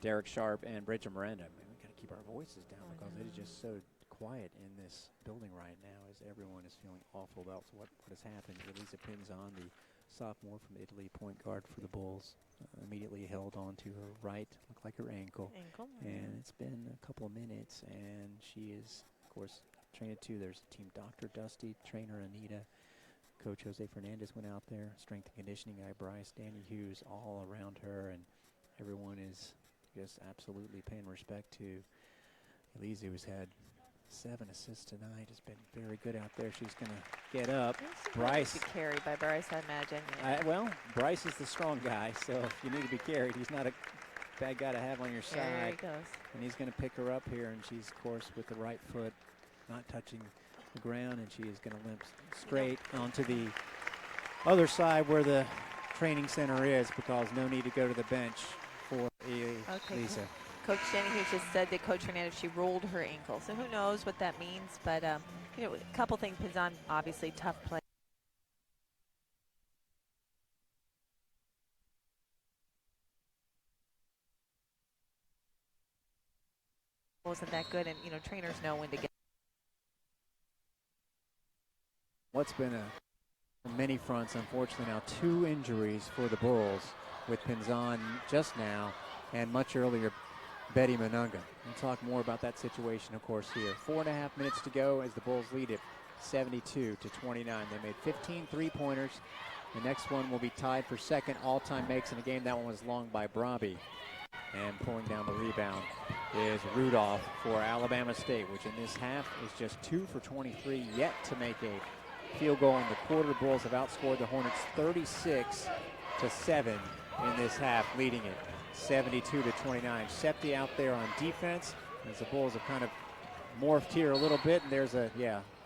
Derek Sharp and Bridget Miranda. I mean, we got to keep our voices down because it is just so quiet in this building right now as everyone is feeling awful about what has happened. Elisa Pinzon, the sophomore from Italy, point guard for the Bulls, immediately held on to her right, looked like her ankle. And it's been a couple of minutes, and she is, of course, trained too. There's team doctor Dusty, trainer Anita, Coach Jose Fernandez went out there, strength and conditioning guy Bryce, Danny Hughes, all around her, and everyone is just absolutely paying respect to Elisa, who's had 7 assists tonight. Has been very good out there. She's going to get up. Bryce. Be carried by Bryce, I imagine. Well, Bryce is the strong guy, so if you need to be carried, he's not a bad guy to have on your side. There he goes. And he's going to pick her up here, and she's, of course, with the right foot not touching the ground, and she is going to limp straight onto the other side where the training center is, because no need to go to the bench for Elisa. Coach Danny Hughes just said that Coach Hernandez, she rolled her ankle. So who knows what that means, but you know, a couple things. Pinzon, obviously tough play. Wasn't that good, and you know, trainers know when to get. What's been on many fronts, unfortunately now 2 injuries for the Bulls, with Pinzon just now, and much earlier Betty Menengah. We'll talk more about that situation, of course, here. 4.5 minutes to go as the Bulls lead it 72-29. They made 15 3-pointers. The next one will be tied for second all-time makes in a game. That one was long by Brabi. And pulling down the rebound is Rudolph for Alabama State, which in this half is just 2 for 23, yet to make a field goal in the quarter. Bulls have outscored the Hornets 36-7 in this half, leading it 72-29. Septi out there on defense as the Bulls have kind of morphed here a little bit, and there's a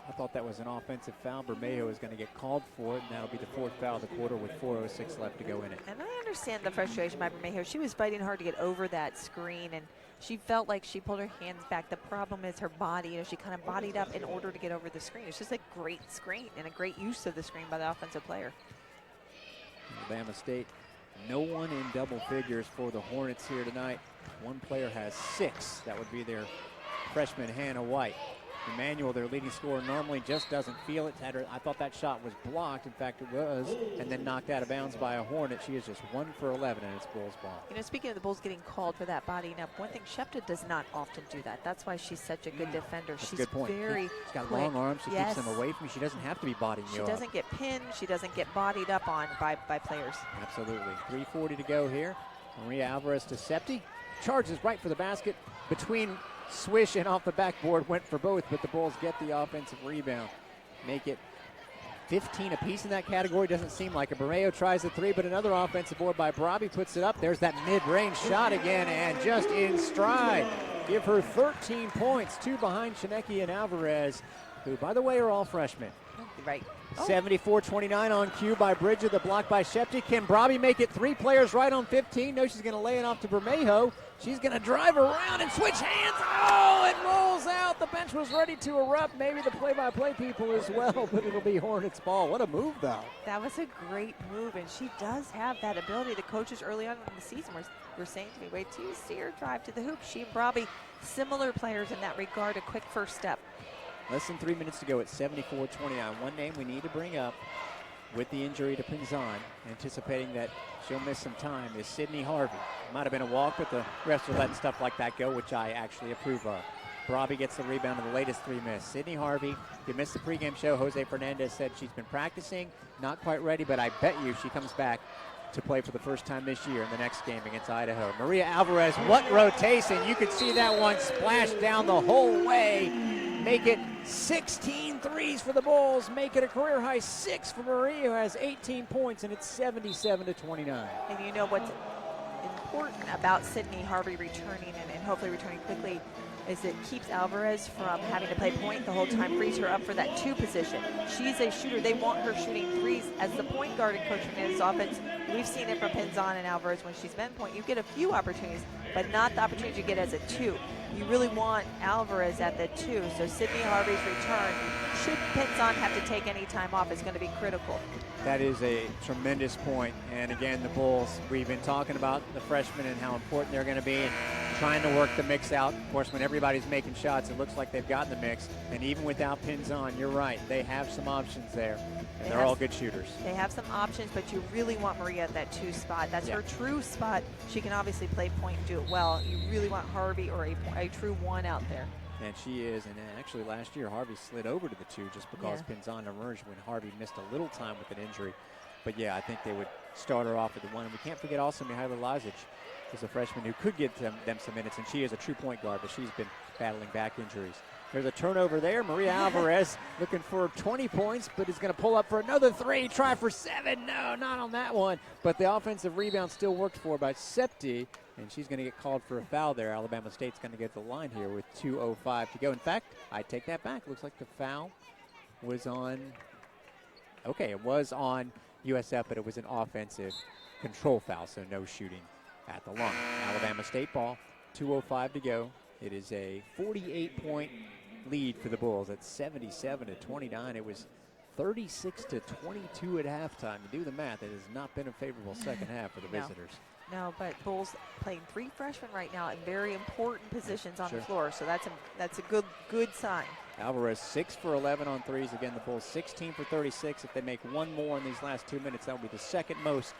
I thought that was an offensive foul. Bermejo is going to get called for it, and that'll be the 4th foul of the quarter with 4:06 left to go in it. And I understand the frustration by Bermejo. She was fighting hard to get over that screen, and she felt like she pulled her hands back. The problem is her body. You know, she kind of bodied up in order to get over the screen. It's just a great screen and a great use of the screen by the offensive player. Alabama State, no one in double figures for the Hornets here tonight. One player has 6. That would be their freshman Hannah White. Emmanuel, their leading scorer, normally just doesn't feel it. I thought that shot was blocked. In fact, it was, and then knocked out of bounds by a Hornet. She is just 1 for 11, and it's Bulls ball. You know, speaking of the Bulls getting called for that bodying up, one thing, Shepta does not often do that. That's why she's such a good defender. That's She's a good point. very She's got quick. long arms. She Yes. keeps them away from you. She doesn't have to be bodying you She up. doesn't get pinned. She doesn't get bodied up on by players. Absolutely. 3:40 to go here. Maria Alvarez to Septi. Charges right for the basket. Between swish and off the backboard, went for both, but the Bulls get the offensive rebound. Make it 15 apiece in that category. Doesn't seem like it. Bermejo tries the 3, but another offensive board by Brabi puts it up. There's that mid-range shot again, and just in stride. Give her 13 points, 2 behind Shineki and Alvarez, who, by the way, are all freshmen. Right. 74-29 on cue by Bridget, the block by Shepti. Can Brabi make it 3 players right on 15? No, she's going to lay it off to Bermejo. She's going to drive around and switch hands. Oh, it rolls out. The bench was ready to erupt. Maybe the play-by-play people as well, but it'll be Hornets ball. What a move, though. That was a great move, and she does have that ability. The coaches early on in the season were saying to me, wait till you see her drive to the hoop. She and Brabi, similar players in that regard, a quick first step. Less than 3 minutes to go at 74-29. One name we need to bring up with the injury to Pinzan, anticipating that she'll miss some time, is Sydney Harvey. Might have been a walk, but the refs are letting stuff like that go, which I actually approve of. Brabi gets the rebound of the latest 3 missed. Sydney Harvey, you missed the pregame show. Jose Fernandez said she's been practicing, not quite ready, but I bet you she comes back to play for the first time this year in the next game against Idaho. Maria Alvarez, what rotation. You could see that one splash down the whole way. Make it 16 threes for the Bulls. Make it a career-high 6 for Maria, who has 18 points, and it's 77-29. And you know what's important about Sydney Harvey returning and hopefully returning quickly is it keeps Alvarez from having to play point the whole time, frees her up for that 2 position. She's a shooter. They want her shooting threes as the point guard in Coach Fernandez's offense. We've seen it from Pinzan and Alvarez when she's been point. You get a few opportunities, but not the opportunity you get as a 2. You really want Alvarez at the 2. So Sydney Harvey's return, should Pinzan have to take any time off, is going to be critical. That is a tremendous point. And again, the Bulls, we've been talking about the freshmen and how important they're going to be and trying to work the mix out. Of course, when everybody's making shots, it looks like they've gotten the mix. And even without Pinzan, you're right, they have some options there. And they're all good shooters. They have some options, but you really want Maria at that 2 spot. That's her true spot. She can obviously play point and do it well. You really want Harvey or a true 1 out there. And she is, and actually last year Harvey slid over to the 2 just because Pinzan emerged when Harvey missed a little time with an injury. But yeah, I think they would start her off at the 1. And we can't forget also Mihaela Lazic is a freshman who could give them some minutes, and she is a true point guard, but she's been battling back injuries. There's a turnover there. Maria Alvarez looking for 20 points, but is going to pull up for another 3. Try for 7. No, not on that one. But the offensive rebound still worked for by Septi, and she's going to get called for a foul there. Alabama State's going to get the line here with 2:05 to go. In fact, I take that back. Looks like the foul was on, it was on USF, but it was an offensive control foul, so no shooting at the line. Alabama State ball, 2:05 to go. It is a 48-point lead for the Bulls at 77-29. It was 36-22 at halftime. To do the math, it has not been a favorable second half for the visitors. No, but Bulls playing 3 freshmen right now in very important positions on the floor, so that's a good sign. Alvarez 6 for 11 on threes. Again, the Bulls 16 for 36. If they make 1 more in these last 2 minutes, that will be the second most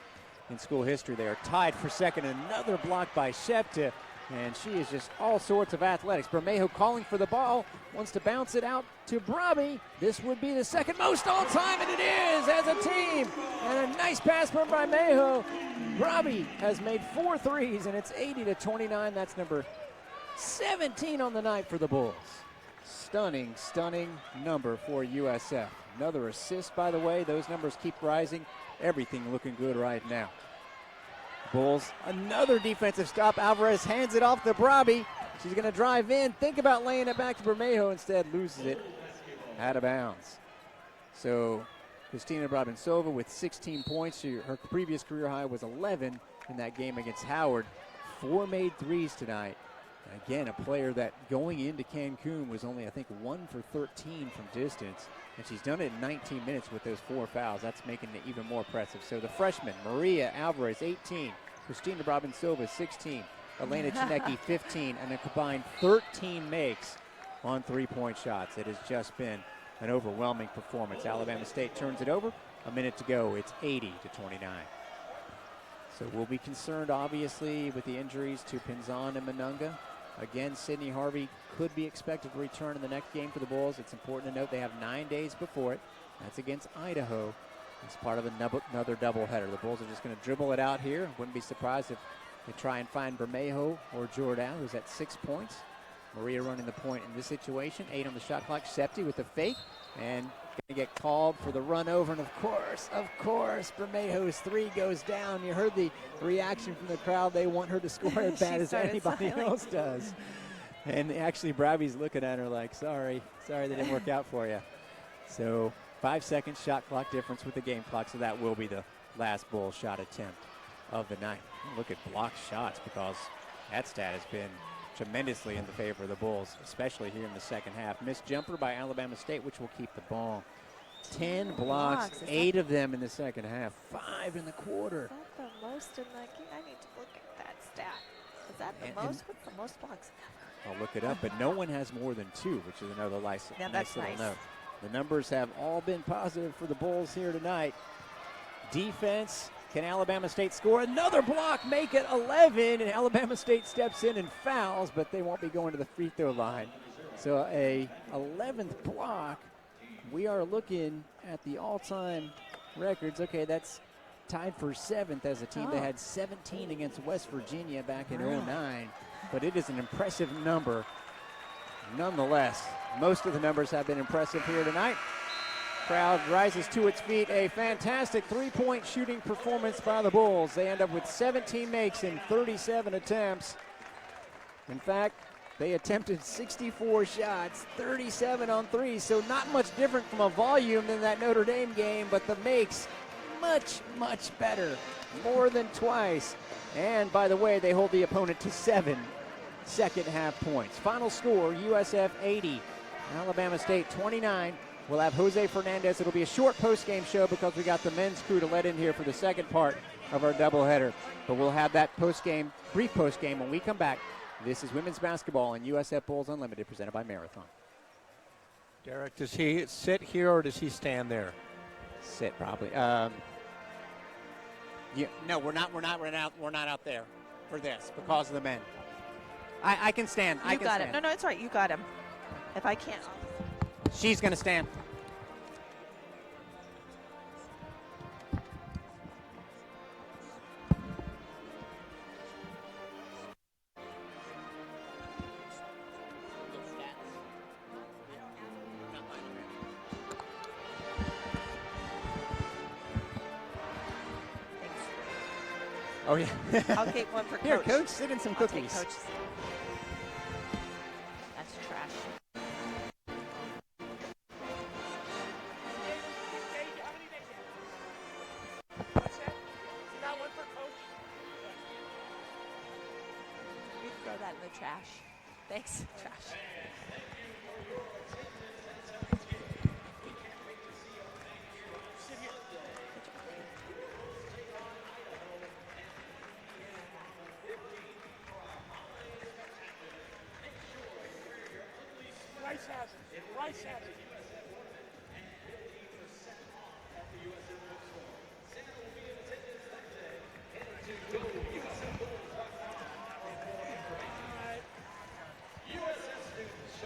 in school history. They are tied for second. Another block by Shepta. And she is just all sorts of athletics. Bermejo calling for the ball, wants to bounce it out to Brabi. This would be the second most all time, and it is as a team. And a nice pass from Bermejo. Brabi has made 4 threes, and it's 80-29. That's number 17 on the night for the Bulls. Stunning, stunning number for USF. Another assist, by the way. Those numbers keep rising. Everything looking good right now. Bulls, another defensive stop. Alvarez hands it off to Brabi. She's going to drive in, think about laying it back to Bermejo, instead loses it out of bounds. So Christina Silva with 16 points. Her previous career high was 11 in that game against Howard. 4 made threes tonight. Again, a player that going into Cancun was only, I think, 1 for 13 from distance. And she's done it in 19 minutes with those 4 fouls. That's making it even more impressive. So the freshman, Maria Alvarez, 18. Christina Silva, 16. Elena Chinecki, 15. And a combined 13 makes on 3-point shots. It has just been an overwhelming performance. Alabama State turns it over. A minute to go. It's 80-29. So we'll be concerned, obviously, with the injuries to Pinzan and Menengah. Again, Sydney Harvey could be expected to return in the next game for the Bulls. It's important to note they have 9 days before it. That's against Idaho. It's part of another doubleheader. The Bulls are just going to dribble it out here. Wouldn't be surprised if they try and find Bermejo or Jordan, who's at 6 points. Maria running the point in this situation. 8 on the shot clock. Septi with the fake. And going to get called for the run over. And of course, Bermejo's 3 goes down. You heard the reaction from the crowd. They want her to score as bad as anybody else does. And actually, Bravy's looking at her like, sorry, that didn't work out for you. So 5 seconds shot clock difference with the game clock. So that will be the last Bull shot attempt of the night. Look at blocked shots, because that stat has been tremendously in the favor of the Bulls, especially here in the second half. Missed jumper by Alabama State, which will keep the ball. 10 blocks, 8 of them in the second half, 5 in the quarter. Is that the most in the game? I need to look at that stat. Is that the most? What's the most blocks ever? I'll look it up, but no one has more than 2, which is another nice little note. The numbers have all been positive for the Bulls here tonight. Defense. Can Alabama State score another block, make it 11, and Alabama State steps in and fouls, but they won't be going to the free throw line. So a 11th block. We are looking at the all-time records. Okay, that's tied for 7th as a team that had 17 against West Virginia back in 09. But it is an impressive number. Nonetheless, most of the numbers have been impressive here tonight. Crowd rises to its feet. A fantastic 3-point shooting performance by the Bulls. They end up with 17 makes in 37 attempts. In fact, they attempted 64 shots, 37 on 3, so not much different from a volume than that Notre Dame game, but the makes much, much better, more than twice. And by the way, they hold the opponent to 7 second half points. Final score, USF 80, Alabama State 29. We'll have Jose Fernandez. It'll be a short post-game show because we got the men's crew to let in here for the second part of our doubleheader. But we'll have that post-game, brief post-game when we come back. This is women's basketball and USF Bulls Unlimited, presented by Marathon. Derek, does he sit here or does he stand there? Sit, probably. No, we're not out there for this because of the men. I can stand. You got him. No, it's all right. You got him. If I can't. She's going to stand. Oh, yeah. I'll take one for Coach. Here, Coach, sit in some cookies. I'll take Coach's. That's trash. You can throw that in the trash. Thanks, trash. Rice has it.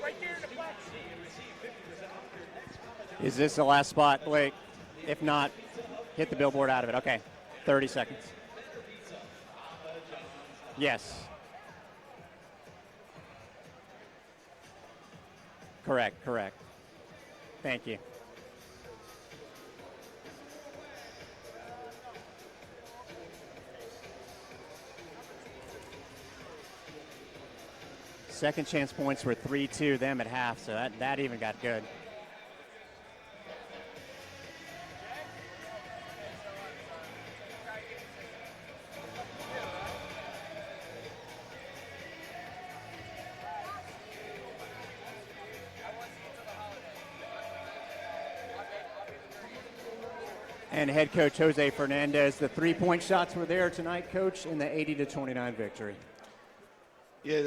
Right there in the box. Is this the last spot, Blake? If not, hit the billboard out of it. Okay, 30 seconds. Yes. Correct. Thank you. Second chance points were 3-2 them at half, so that even got good. And head coach Jose Fernandez, the three-point shots were there tonight, coach, in the 80-29 victory. Yeah,